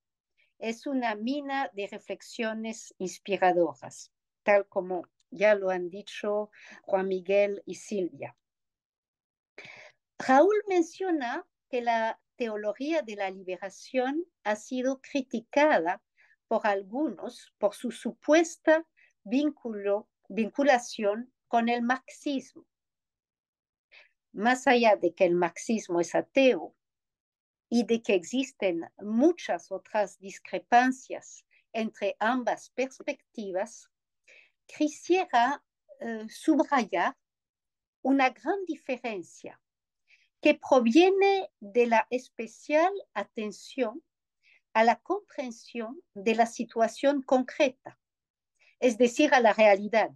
S5: Es una mina de reflexiones inspiradoras, tal como ya lo han dicho Juan Miguel y Silvia. Raúl menciona que la teología de la liberación ha sido criticada por algunos por su supuesta vinculación con el marxismo. Más allá de que el marxismo es ateo y de que existen muchas otras discrepancias entre ambas perspectivas, quisiera subrayar una gran diferencia que proviene de la especial atención a la comprensión de la situación concreta, es decir, a la realidad.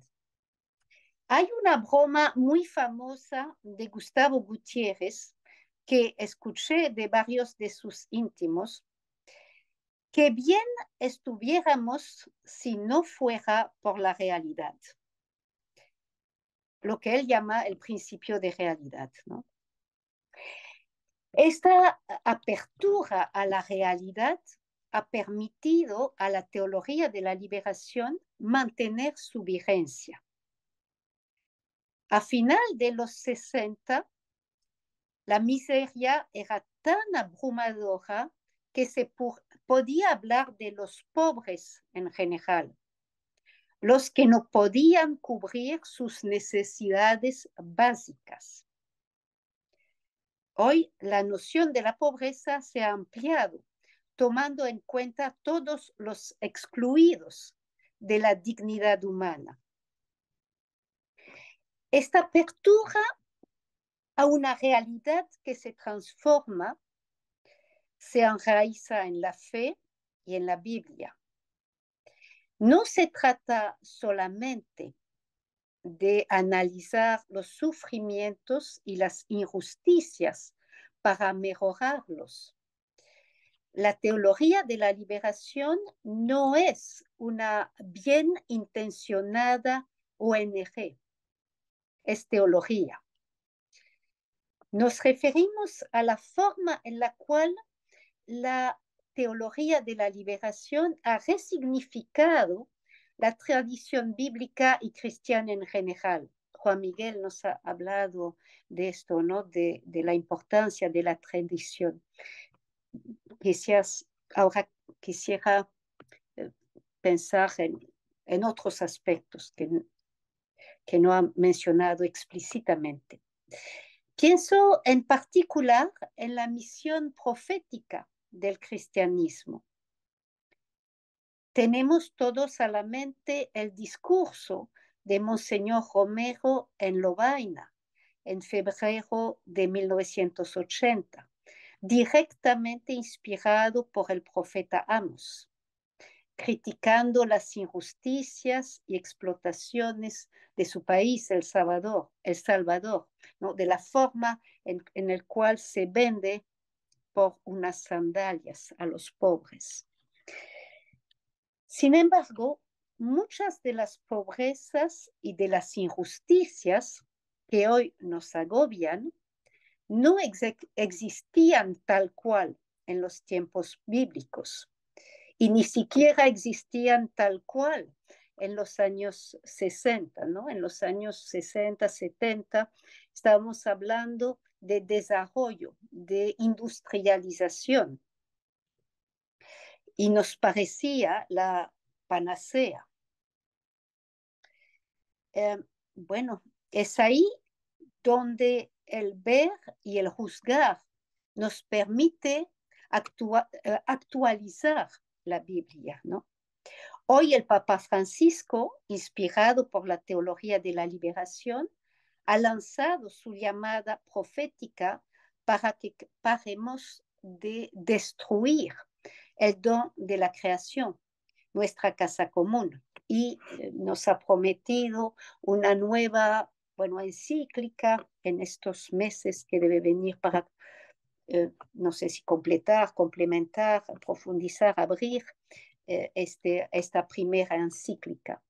S5: Hay una broma muy famosa de Gustavo Gutiérrez que escuché de varios de sus íntimos, que bien estuviéramos si no fuera por la realidad, lo que él llama el principio de realidad, ¿no? Esta apertura a la realidad ha permitido a la teología de la liberación mantener su vigencia. A final de los 60, la miseria era tan abrumadora que se podía hablar de los pobres en general, los que no podían cubrir sus necesidades básicas. Hoy la noción de la pobreza se ha ampliado, tomando en cuenta todos los excluidos de la dignidad humana. Esta apertura a una realidad que se transforma se enraiza en la fe y en la Biblia. No se trata solamente de analizar los sufrimientos y las injusticias para mejorarlos. La teología de la liberación no es una bien intencionada ONG, es teología. Nos referimos a la forma en la cual la teología de la liberación ha resignificado la tradición bíblica y cristiana en general. Juan Miguel nos ha hablado de esto, ¿no? De la importancia de la tradición. Ahora quisiera pensar en otros aspectos que no ha mencionado explícitamente. Pienso en particular en la misión profética del cristianismo. Tenemos todos a la mente el discurso de Monseñor Romero en Lovaina, en febrero de 1980, directamente inspirado por el profeta Amos, criticando las injusticias y explotaciones de su país, El Salvador, ¿no? De la forma en la cual se vende por unas sandalias a los pobres. Sin embargo, muchas de las pobrezas y de las injusticias que hoy nos agobian no existían tal cual en los tiempos bíblicos y ni siquiera existían tal cual en los años 60, ¿no? En los años 60, 70, estábamos hablando de desarrollo, de industrialización, y nos parecía la panacea. Bueno, es ahí donde el ver y el juzgar nos permite actualizar la Biblia, ¿no? Hoy el Papa Francisco, inspirado por la teología de la liberación, ha lanzado su llamada profética para que paremos de destruir el don de la creación, nuestra casa común, y nos ha prometido una nueva, encíclica en estos meses que debe venir para, no sé si completar, complementar, profundizar, abrir esta primera encíclica.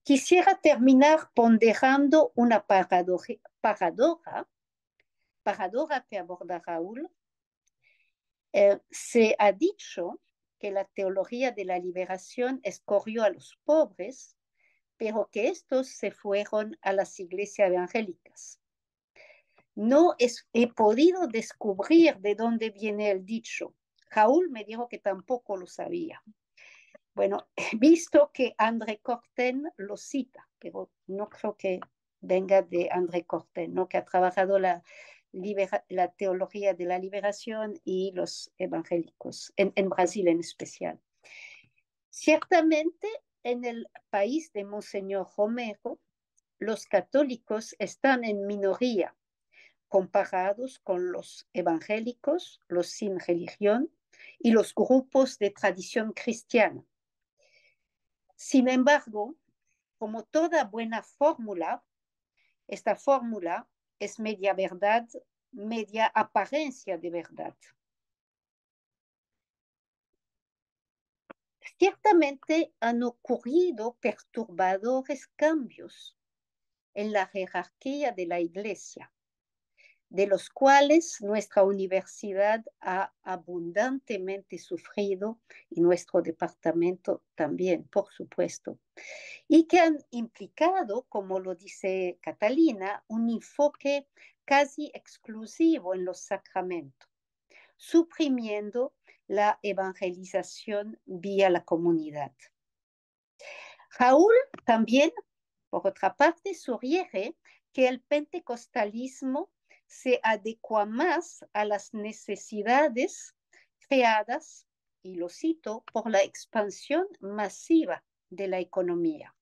S5: Quisiera terminar ponderando una paradoja que aborda Raúl. Se ha dicho que la teología de la liberación escogió a los pobres, pero que estos se fueron a las iglesias evangélicas. No he podido descubrir de dónde viene el dicho. Raúl me dijo que tampoco lo sabía. Bueno, he visto que André Courtine lo cita, pero no creo que venga de André Courtine, ¿no? Que ha trabajado la teología de la liberación y los evangélicos, en Brasil en especial. Ciertamente, en el país de Monseñor Romero, los católicos están en minoría comparados con los evangélicos, los sin religión y los grupos de tradición cristiana. Sin embargo, como toda buena fórmula, esta fórmula es media verdad, media apariencia de verdad. Ciertamente han ocurrido perturbadores cambios en la jerarquía de la Iglesia, de los cuales nuestra universidad ha abundantemente sufrido y nuestro departamento también, por supuesto, y que han implicado, como lo dice Catalina, un enfoque casi exclusivo en los sacramentos, suprimiendo la evangelización vía la comunidad. Raúl también, por otra parte, sugiere que el pentecostalismo se adecua más a las necesidades creadas, y lo cito, por la expansión masiva de la economía.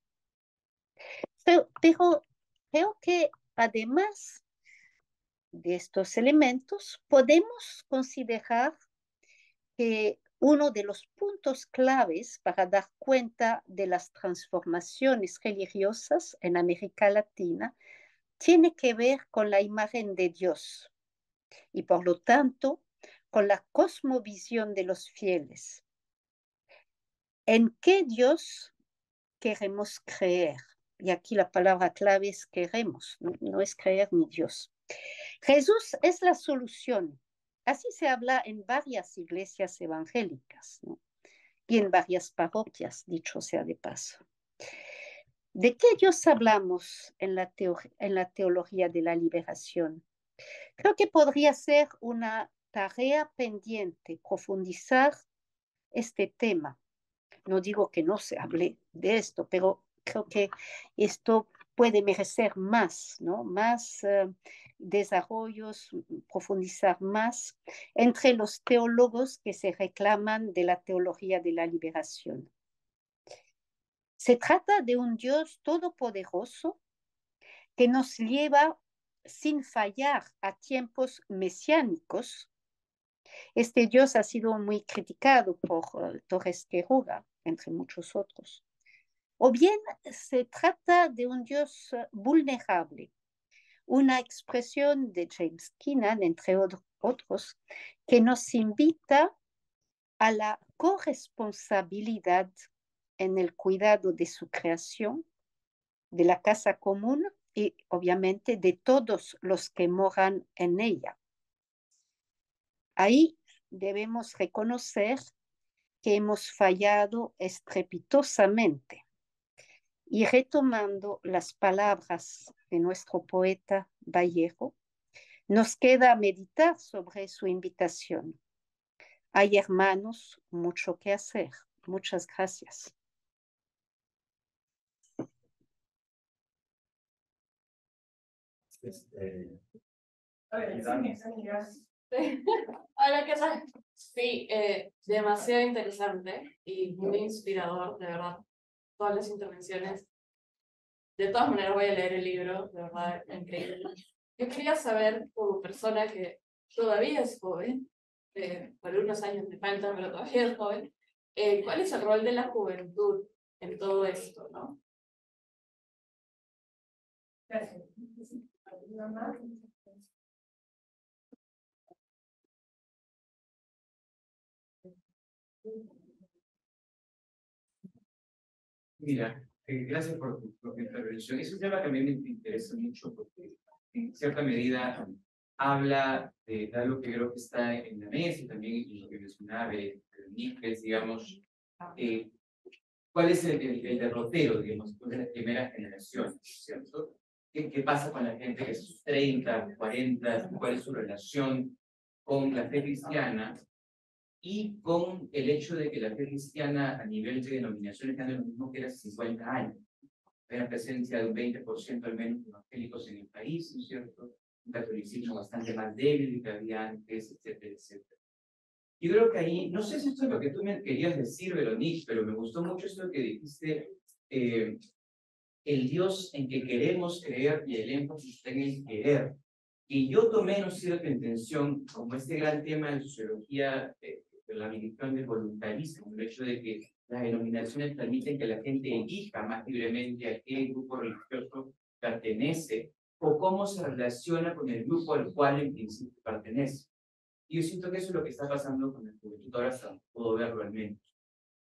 S5: Pero creo que además de estos elementos, podemos considerar que uno de los puntos claves para dar cuenta de las transformaciones religiosas en América Latina tiene que ver con la imagen de Dios y por lo tanto con la cosmovisión de los fieles. ¿En qué Dios queremos creer? Y aquí la palabra clave es queremos, no es creer ni Dios. Jesús es la solución. Así se habla en varias iglesias evangélicas, ¿no? Y en varias parroquias, dicho sea de paso. ¿De qué Dios hablamos en la teología de la liberación? Creo que podría ser una tarea pendiente profundizar este tema. No digo que no se hable de esto, pero creo que esto puede merecer más, ¿no? Más desarrollos, profundizar más entre los teólogos que se reclaman de la teología de la liberación. Se trata de un Dios todopoderoso que nos lleva sin fallar a tiempos mesiánicos. Este Dios ha sido muy criticado por Torres Queruga, entre muchos otros. O bien se trata de un Dios vulnerable, una expresión de James Keenan, entre otros, que nos invita a la corresponsabilidad en el cuidado de su creación, de la casa común y obviamente de todos los que moran en ella. Ahí debemos reconocer que hemos fallado estrepitosamente. Y retomando las palabras de nuestro poeta Vallejo, nos queda meditar sobre su invitación. Hay, hermanos, mucho que hacer. Muchas gracias.
S3: Hola, ¿qué tal?
S6: Sí, demasiado interesante y muy inspirador, de verdad. Todas las intervenciones. De todas maneras voy a leer el libro, de verdad, increíble. Yo quería saber, como persona que todavía es joven, por unos años me falta, pero todavía es joven, ¿cuál es el rol de la juventud en todo esto, no?
S1: Gracias. ¿Alguna más?
S2: Mira, gracias por tu intervención. Es un tema que a mí me interesa mucho porque en cierta medida habla de algo que creo que está en la mesa y también en lo que mencionaba de Níquez, digamos, cuál es el derrotero, digamos, de las primeras generaciones, ¿cierto? ¿Qué pasa con la gente que es sus 30, 40, cuál es su relación con la fe cristiana y con el hecho de que la fe cristiana a nivel de denominaciones anda lo mismo que era hace 50 años? Hay una presencia de un 20% al menos de evangélicos en el país, ¿no es cierto? Un catolicismo bastante más débil que había antes, etcétera, etcétera. Yo creo que ahí, no sé si esto es lo que tú me querías decir, Veronique, pero me gustó mucho esto que dijiste, el Dios en que queremos creer y el énfasis está en el querer. Y yo tomé, no cierta intención, como este gran tema de sociología, de la medición del voluntarismo, el hecho de que las denominaciones permiten que la gente elija más libremente a qué grupo religioso pertenece o cómo se relaciona con el grupo al cual en principio pertenece. Y yo siento que eso es lo que está pasando con el juventud, ahora hasta puedo verlo al menos.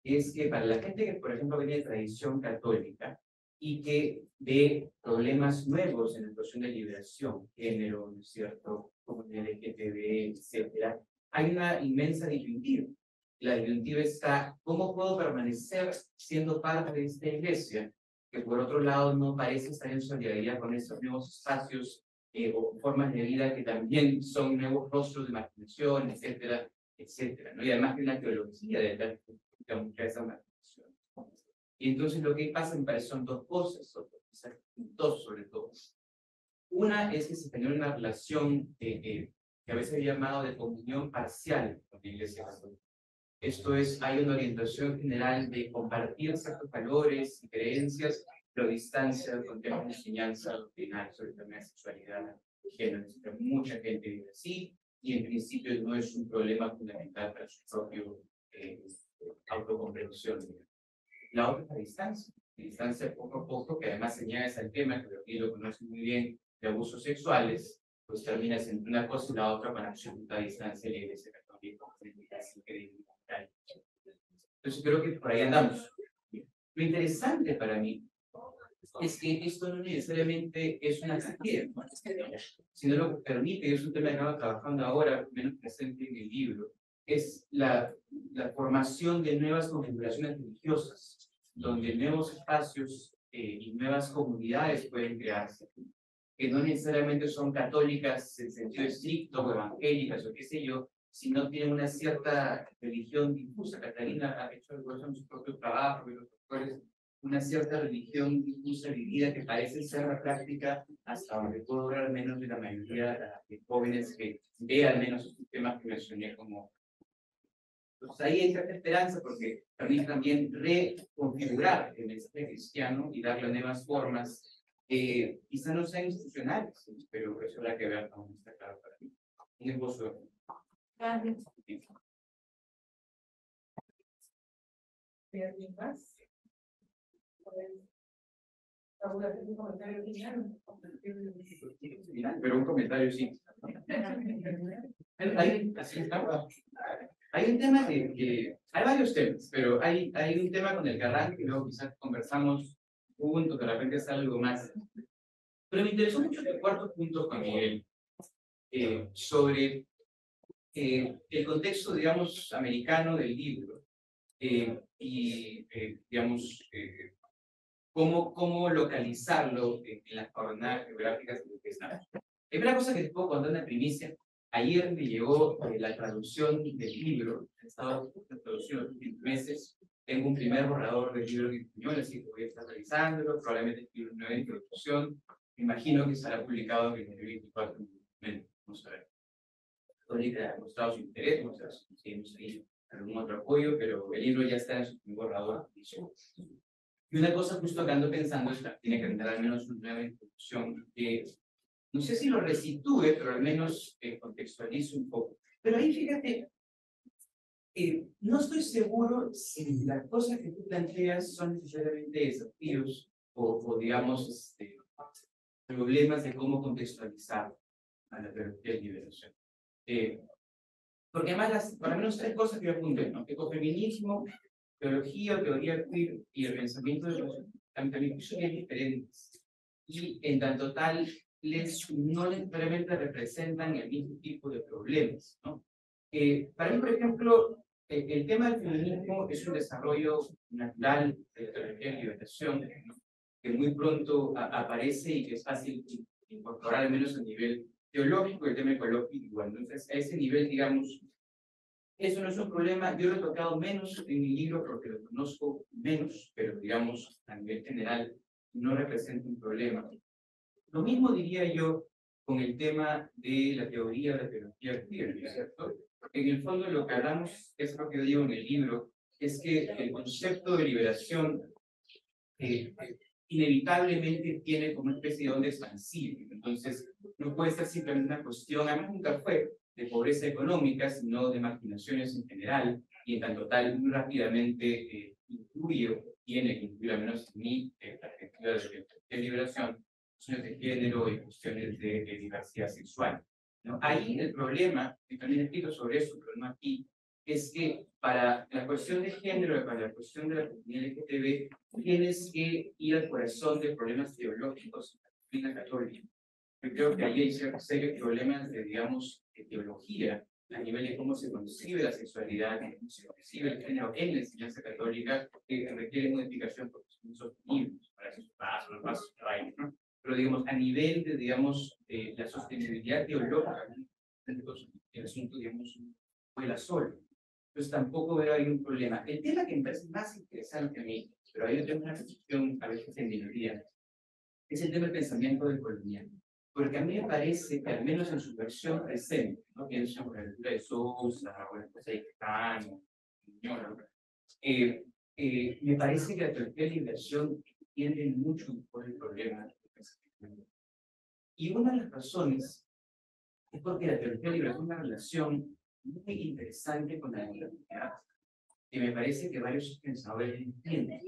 S2: Es que para la gente que, por ejemplo, viene de tradición católica y que ve problemas nuevos en la cuestión de liberación, género, ¿no es cierto?, comunidad LGTB, etcétera, hay una inmensa disyuntiva. La disyuntiva está, ¿cómo puedo permanecer siendo parte de esta iglesia que por otro lado no parece estar en solidaridad con estos nuevos espacios o formas de vida que también son nuevos rostros de marginación, etcétera, etcétera, ¿no? Y además de una teología detrás de muchas de esas marginaciones. Y entonces lo que pasa me parece son dos cosas, dos sobre todo. Una es que se genera una relación que a veces he llamado de comunión parcial con la Iglesia Católica. Esto es, hay una orientación general de compartir ciertos valores y creencias, pero distancia con temas de enseñanza doctrinal sobre el tema de sexualidad, género, etc. Mucha gente vive así, y en principio no es un problema fundamental para su propio autocomprensión. La otra es la distancia poco a poco, que además señala al tema, que aquí lo conoce muy bien, de abusos sexuales, pues termina siendo una cosa y la otra para absoluta distancia de la Iglesia Católica. Entonces creo que por ahí andamos. Lo interesante para mí es que esto no necesariamente es una sequía, ¿no?, sino lo que permite, y es un tema que estamos trabajando ahora, menos presente en el libro, es la formación de nuevas configuraciones religiosas, donde nuevos espacios y nuevas comunidades pueden crearse, que no necesariamente son católicas en sentido estricto o evangélicas o qué sé yo, sino tienen una cierta religión difusa. Catalina ha hecho algo en su propio trabajo, y los doctores, una cierta religión difusa vivida que parece ser la práctica hasta donde puedo ver al menos de la mayoría de jóvenes que ve al menos estos temas que mencioné como. Entonces ahí hay cierta esperanza porque permite también reconfigurar el mensaje cristiano y darle nuevas formas, quizá no sean institucionales, pero eso habrá que ver, aún está claro para mí. Un esbozo.
S4: Gracias.
S1: ¿Alguien más? ¿Alguna vez un comentario final?
S2: Pero un comentario sí. Así está. Hay un tema que hay varios temas, pero hay un tema con el que arranque y luego quizás conversamos juntos, de repente es algo más. Pero me interesó mucho el cuarto punto con Miguel, sobre el contexto, digamos, americano del libro y, digamos, cómo localizarlo en las coordenadas geográficas en las que estamos. La primera cosa que les puedo contar una primicia: ayer me llegó la traducción del libro, he estado traduciendo los últimos meses, tengo un primer borrador del libro en español, así que voy a estar revisándolo, probablemente escribir una nueva introducción, me imagino que será publicado en el 2024, vamos a ver. Católica ha mostrado su interés, no sé si conseguimos ahí algún otro apoyo, pero el libro ya está en su primer borrador. Y una cosa justo que ando pensando es que tiene que tener al menos una nueva introducción que, no sé si lo resitúe, pero al menos contextualice un poco. Pero ahí fíjate, no estoy seguro si las cosas que tú planteas son necesariamente desafíos o digamos, problemas de cómo contextualizar a la teología de liberación. Porque además, por lo menos 3 cosas que yo apunté, ¿no? Ecofeminismo, teología o teoría queer y el pensamiento de los también son bien diferentes. Y en tanto tal, no necesariamente representan el mismo tipo de problemas, ¿no? Para mí, por ejemplo, el tema del feminismo es un desarrollo natural de la teología de liberación, ¿no? Que muy pronto aparece y que es fácil incorporar al menos a nivel teológico, el tema ecológico igual. Entonces, a ese nivel, digamos, eso no es un problema. Yo lo he tocado menos en mi libro porque lo conozco menos, pero digamos, a nivel general, no representa un problema. Lo mismo diría yo con el tema de la teoría de la teología queer, ¿cierto? Porque en el fondo lo que hablamos, es lo que yo digo en el libro, es que el concepto de liberación inevitablemente tiene como una especie de onda expansiva. Entonces, no puede ser simplemente una cuestión, además nunca fue, de pobreza económica, sino de marginaciones en general, y en tanto tal, muy rápidamente tiene que incluir, al menos en mi perspectiva de liberación, cuestiones de género y cuestiones de diversidad sexual, ¿no? Ahí el problema, y también he escrito sobre eso, pero no aquí, es que para la cuestión de género, para la cuestión de la comunidad LGTB, tienes que ir al corazón de problemas teológicos en la católica. Yo creo que ahí hay serios problemas de, digamos, de teología, a nivel de cómo se concibe la sexualidad, cómo se concibe el género en la enseñanza católica, que requiere modificación porque son sostenibles, para esos pasos, ¿no? Pero digamos, a nivel de, digamos, la sostenibilidad teológica, el asunto, digamos, vuela solo. Entonces tampoco veo ahí un problema. El tema que me parece más interesante a mí, pero ahí yo tengo una discusión a veces en minoría, es el tema del pensamiento decolonial. Porque a mí me parece que al menos en su versión presente, no pienso en la lectura de Sousa, o la cosa de Cano, me parece que la teología de liberación entiende mucho por el problema del pensamiento. Y una de las razones es porque la teología de liberación es una relación muy interesante con la modernidad, que me parece que varios pensadores entienden.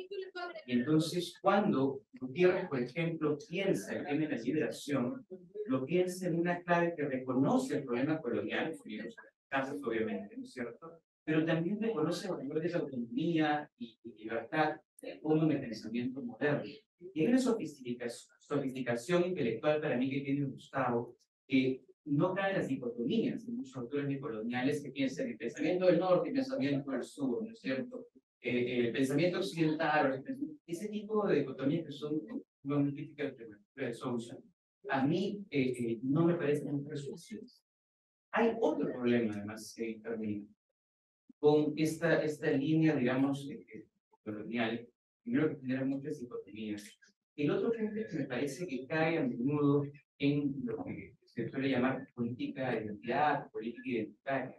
S2: Y entonces, cuando Gutiérrez, por ejemplo, piensa el tema de la liberación, lo piensa en una clave que reconoce el problema colonial, en los casos, obviamente, ¿no es cierto? Pero también reconoce el valor de la autonomía y libertad como un pensamiento moderno. Y hay una sofisticación intelectual para mí que tiene Gustavo, que no caen las dicotomías de muchos autores neocoloniales que piensan el pensamiento del norte y el pensamiento del sur, ¿no es cierto? El pensamiento occidental, ese tipo de dicotomías que son muy críticas de Sousa, a mí no me parecen muy resoluciones. Hay otro problema, además, que interviene con esta línea, digamos, colonial, primero que genera muchas dicotomías. El otro punto que me parece que cae a menudo en lo que se suele llamar política de identidad, política identitaria.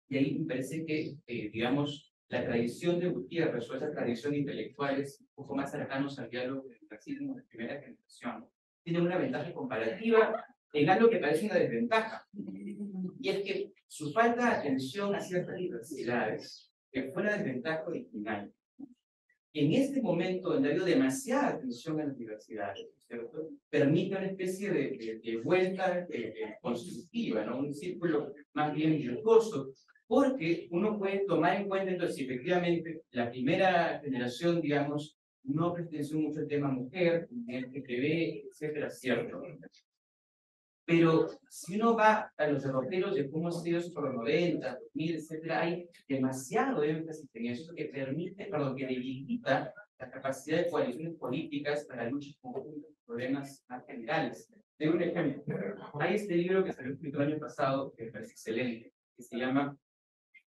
S2: Y ahí me parece que, digamos, la tradición de Gutiérrez o esa tradición intelectual es un poco más cercanos al diálogo del marxismo de primera generación. Tiene una ventaja comparativa en algo que parece una desventaja. Y es que su falta de atención a ciertas diversidades, que fue la desventaja original, en este momento, donde ha habido demasiada atención a las diversidades, ¿cierto? Permite una especie de vuelta constructiva, ¿no? Un círculo más bien virtuoso, porque uno puede tomar en cuenta, entonces, si efectivamente la primera generación, digamos, no perteneció mucho al tema mujer, LGTB, etcétera, ¿cierto? Pero si uno va a los derroteros de cómo ha sido por los 90, 2000, etcétera, hay demasiado énfasis en eso que permite, que debilita la capacidad de coaliciones políticas para luchar contra problemas más generales. Tengo un ejemplo. Hay este libro que salió escrito el año pasado, que me parece excelente, que se llama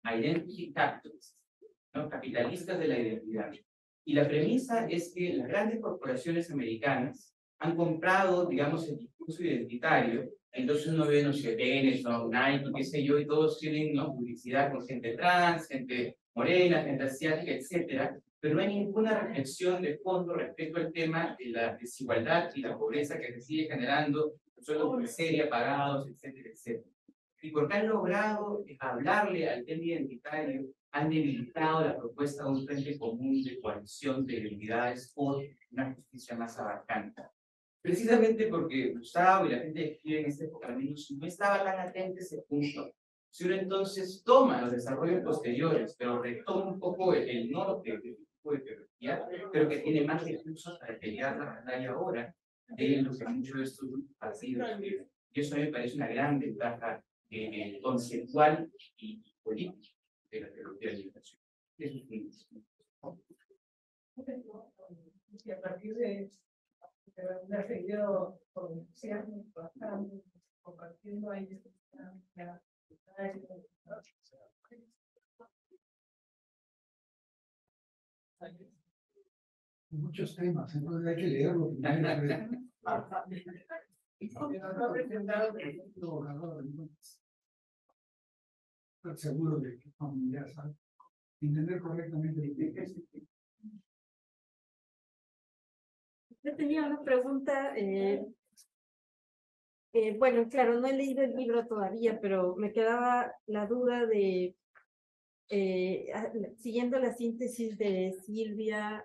S2: Identity Capitalists, ¿no? Capitalistas de la identidad. Y la premisa es que las grandes corporaciones americanas han comprado, digamos, el discurso identitario Entonces uno ve, no sé, Benetton, Nike, qué sé yo, y todos tienen, ¿no?, publicidad con gente trans, gente morena, gente asiática, etcétera, pero no hay ninguna reflexión de fondo respecto al tema de la desigualdad y la pobreza que se sigue generando, los sueldos de miseria pagados, etcétera, etcétera. Y porque han logrado hablarle al tema identitario, han debilitado la propuesta de un frente común de coalición de debilidades por una justicia más abarcante. Precisamente porque Gustavo y la gente que escribe en esta época al menos no estaba tan atento a ese punto. Si uno entonces toma los desarrollos posteriores, pero retoma un poco el norte del tipo de teología, pero que tiene más recursos para pelear la batalla ahora de lo que muchos de estos partidos. Y eso a mí me parece una gran ventaja conceptual y política de la teología de la liberación. Eso es un...
S1: Y a partir de una seguido con entusiasmo, bastante, compartiendo ahí
S7: muchos temas, entonces hay que leerlo. Estar seguro de que ya sabe entender correctamente lo que es.
S8: Yo tenía una pregunta. Bueno, claro, no he leído el libro todavía, pero me quedaba la duda de, siguiendo la síntesis de Silvia,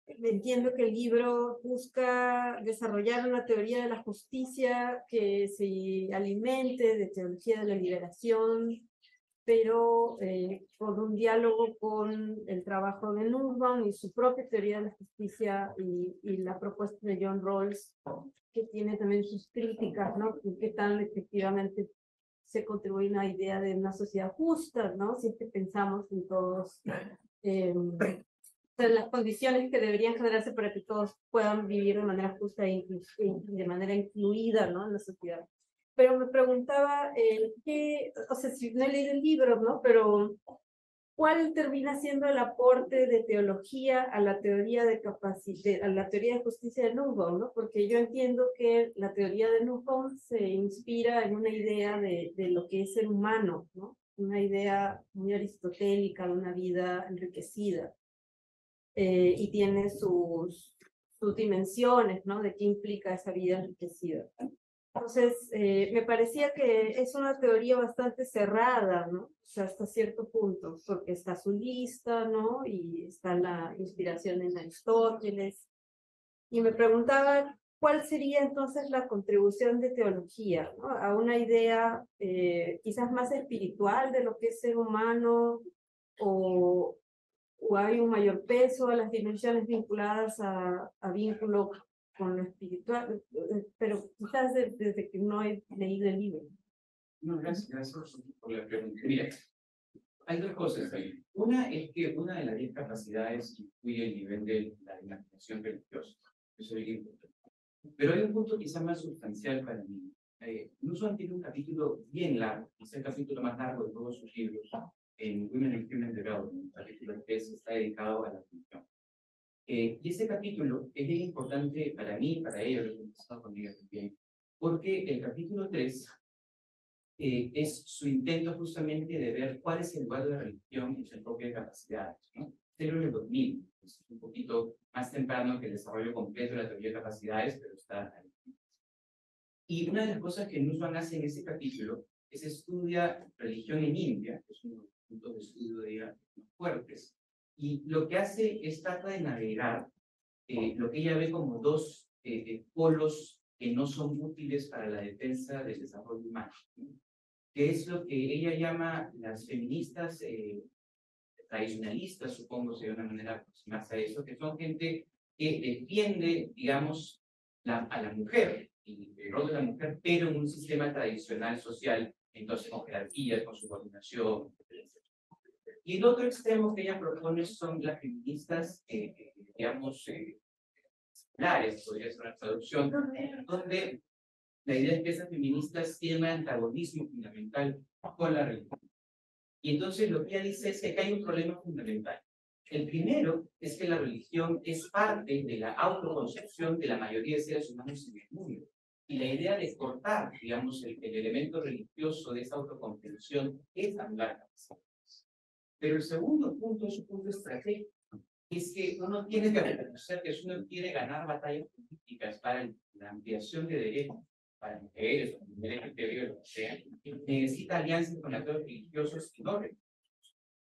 S8: entiendo que el libro busca desarrollar una teoría de la justicia que se alimente de teología de la liberación, pero con un diálogo con el trabajo de Nussbaum y su propia teoría de la justicia y la propuesta de John Rawls, que tiene también sus críticas, ¿no? ¿Qué tan efectivamente se contribuye a una idea de una sociedad justa, ¿no? Si es que pensamos en todos, en las condiciones que deberían generarse para que todos puedan vivir de manera justa e de manera incluida, ¿no?, en la sociedad. Pero me preguntaba, o sea, si no he leído el libro, ¿no?, pero ¿cuál termina siendo el aporte de teología a la teoría de capacidad, a la teoría de justicia de Nussbaum, ¿no? Porque yo entiendo que la teoría de Nussbaum se inspira en una idea de lo que es ser humano, ¿no? Una idea muy aristotélica de una vida enriquecida. Y tiene sus dimensiones, ¿no?, de qué implica esa vida enriquecida. Entonces, me parecía que es una teoría bastante cerrada, ¿no? O sea, hasta cierto punto, porque está su lista, ¿no? Y está la inspiración en Aristóteles. Y me preguntaba, ¿cuál sería entonces la contribución de teología, ¿no?, a una idea quizás más espiritual de lo que es ser humano, o hay un mayor peso a las dimensiones vinculadas a vínculo con lo espiritual, pero quizás desde que no he leído el libro.
S2: No, gracias por la pregunta. Mira, hay dos cosas ahí. Una es que una de las 10 capacidades incluye el nivel de la imaginación religiosa. Eso es importante. Pero hay un punto quizá más sustancial para mí. Nussbaum tiene un capítulo bien largo, es el capítulo más largo de todos sus libros, en Women and Human Development, el capítulo 3 está dedicado a la religión. Y ese capítulo es bien importante para mí, para ellos, lo que he estado conmigo también, porque el capítulo 3 es su intento justamente de ver cuál es el lugar de la religión en sus propias capacidades, ¿no? Este libro es del 2000, es un poquito más temprano que el desarrollo completo de la teoría de capacidades, pero está ahí. Y una de las cosas que Nussbaum hace en ese capítulo es estudia religión en India, que es uno de los puntos de estudio de ella más fuertes, y lo que hace es trata de navegar lo que ella ve como dos polos que no son útiles para la defensa del desarrollo humano, ¿no?, que es lo que ella llama las feministas tradicionalistas, supongo, sería una manera de aproximarse a eso, que son gente que defiende, digamos, a la mujer, y el rol de la mujer, pero en un sistema tradicional social, entonces con jerarquías, con subordinación, etc. Y el otro extremo que ella propone son las feministas, digamos, seculares, podría ser una traducción, donde la idea es que esas feministas tienen un antagonismo fundamental con la religión. Y entonces lo que ella dice es que acá hay un problema fundamental. El primero es que la religión es parte de la autoconcepción de la mayoría de seres humanos en el mundo. Y la idea de cortar, digamos, el elemento religioso de esa autocomprensión es anular capacidades. Pero el segundo punto es un punto estratégico, es que uno tiene que reconocer que si uno quiere ganar batallas políticas para la ampliación de derechos, para mujeres o LGTB o lo que sea, necesita alianzas con actores religiosos y no religiosos.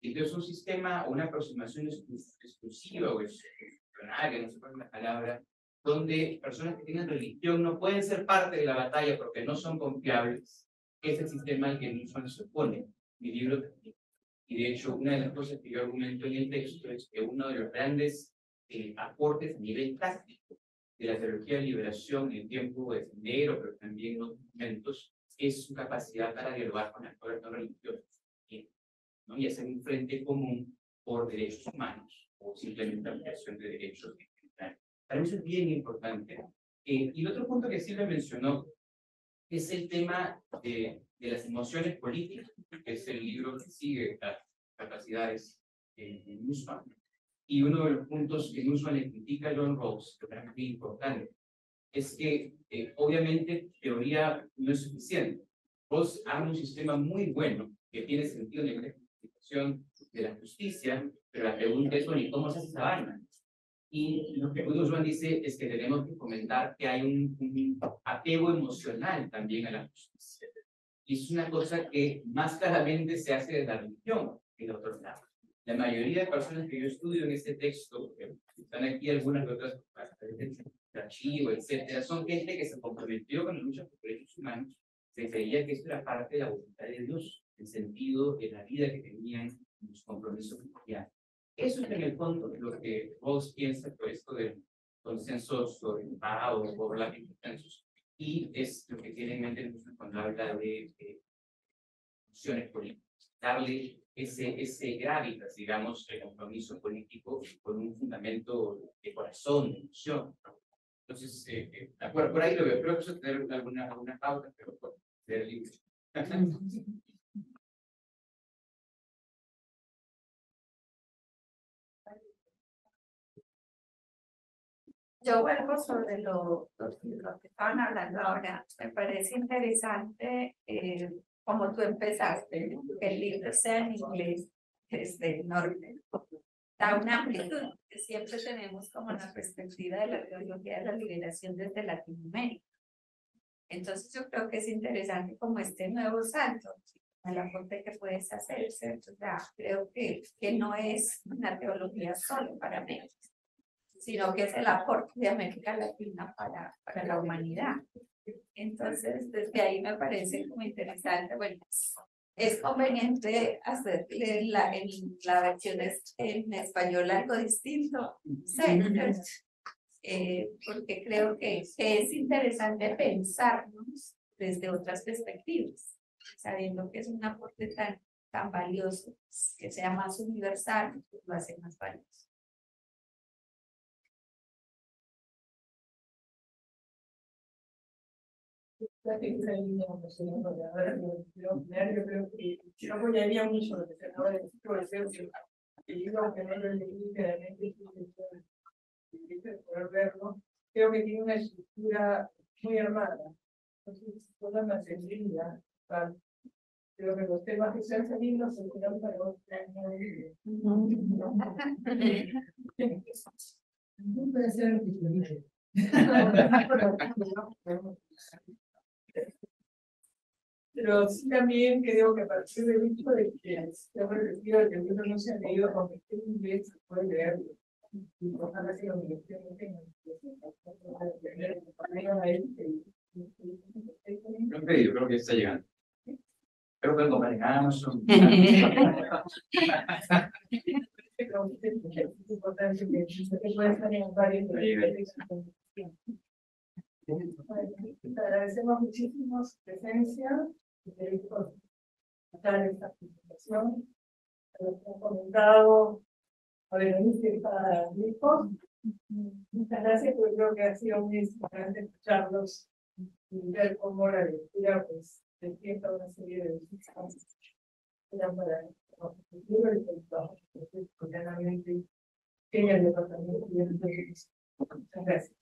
S2: Entonces, un sistema o una aproximación exclusiva o excepcional, no sé cuál es la palabra, donde personas que tienen religión no pueden ser parte de la batalla porque no son confiables, es el sistema al que Nusman se opone. Mi libro también. Y de hecho, una de las cosas que yo argumento en el texto es que uno de los grandes aportes a nivel táctico de la teología de liberación en el tiempo de Sendero, pero también en otros momentos, es su capacidad para dialogar con actores no religiosos, ¿no? Y hacer un frente común por derechos humanos o simplemente ampliación de derechos en general. Para mí eso es bien importante. Y el otro punto que Silvia mencionó es el tema de las emociones políticas, que es el libro que sigue las capacidades de Nussbaum. Y uno de los puntos que Nussbaum le critica a John Rawls, que para mí es muy importante, es que obviamente teoría no es suficiente. Rawls arma un sistema muy bueno que tiene sentido en la explicación de la justicia, pero la pregunta es, bueno, ¿y cómo se hace esa vaina? Y lo que Nussbaum dice es que tenemos que comentar que hay un apego emocional también a la justicia. Y es una cosa que más claramente se hace de la religión que de otros lados. La mayoría de personas que yo estudio en este texto, que están aquí algunas de otras archivo, etcétera, son gente que se comprometió con la lucha por derechos humanos, se creía que esto era parte de la voluntad de Dios, el sentido de la vida que tenían, los compromisos cristianos. Eso es en el fondo lo que Rawls piensa por esto del consenso sobre el pago o la consensos, y es lo que tiene en mente cuando habla de funciones políticas, darle ese gravitas, digamos, el compromiso político con un fundamento de corazón, de emoción. Entonces, por ahí lo veo, creo que eso tener alguna pauta, pero por leer el libro.
S9: Yo vuelvo sobre lo que estaban hablando ahora. Me parece interesante, como tú empezaste, que el libro sea en inglés, es enorme. Da una amplitud que siempre tenemos como la perspectiva de la teología de la liberación desde Latinoamérica. Entonces yo creo que es interesante como este nuevo salto al aporte que puedes hacer, ¿cierto? O sea, creo que no es una teología solo para mí, sino que es el aporte de América Latina para la humanidad. Entonces, desde ahí me parece como interesante. Bueno, es conveniente hacerle la versión en español algo distinto, sí, porque creo que es interesante pensarnos desde otras perspectivas, sabiendo que es un aporte tan valioso, que sea más universal, lo hace más valioso.
S1: La figura de línea como se llama, yo creo que yo apoyaría mucho lo que se acaba de decir, el libro, aunque no lo leí, realmente poder verlo, creo que tiene una estructura muy armada, entonces toda una sencilla, creo que los temas que se han salido se quedan para otro libro.
S7: No puede ser lo que se dice.
S1: Pero sí también creo que a partir del hecho de que se ha repetido de que el libro no se ha leído, aunque esté en inglés, se puede leerlo. Y ojalá que la universidad no tenga.
S2: Yo creo que está llegando. Creo que el comprar en Amazon.
S1: Es importante que pueda estar en varios niveles. Te agradecemos muchísimo su presencia, por dar esta presentación. Hemos comentado a Berenice para Nico. Muchas gracias, porque creo que ha sido muy interesante escucharlos y ver cómo la lectura pues despierta una serie de cosas para el futuro y el trabajo cotidianamente en el departamento de. Muchas gracias.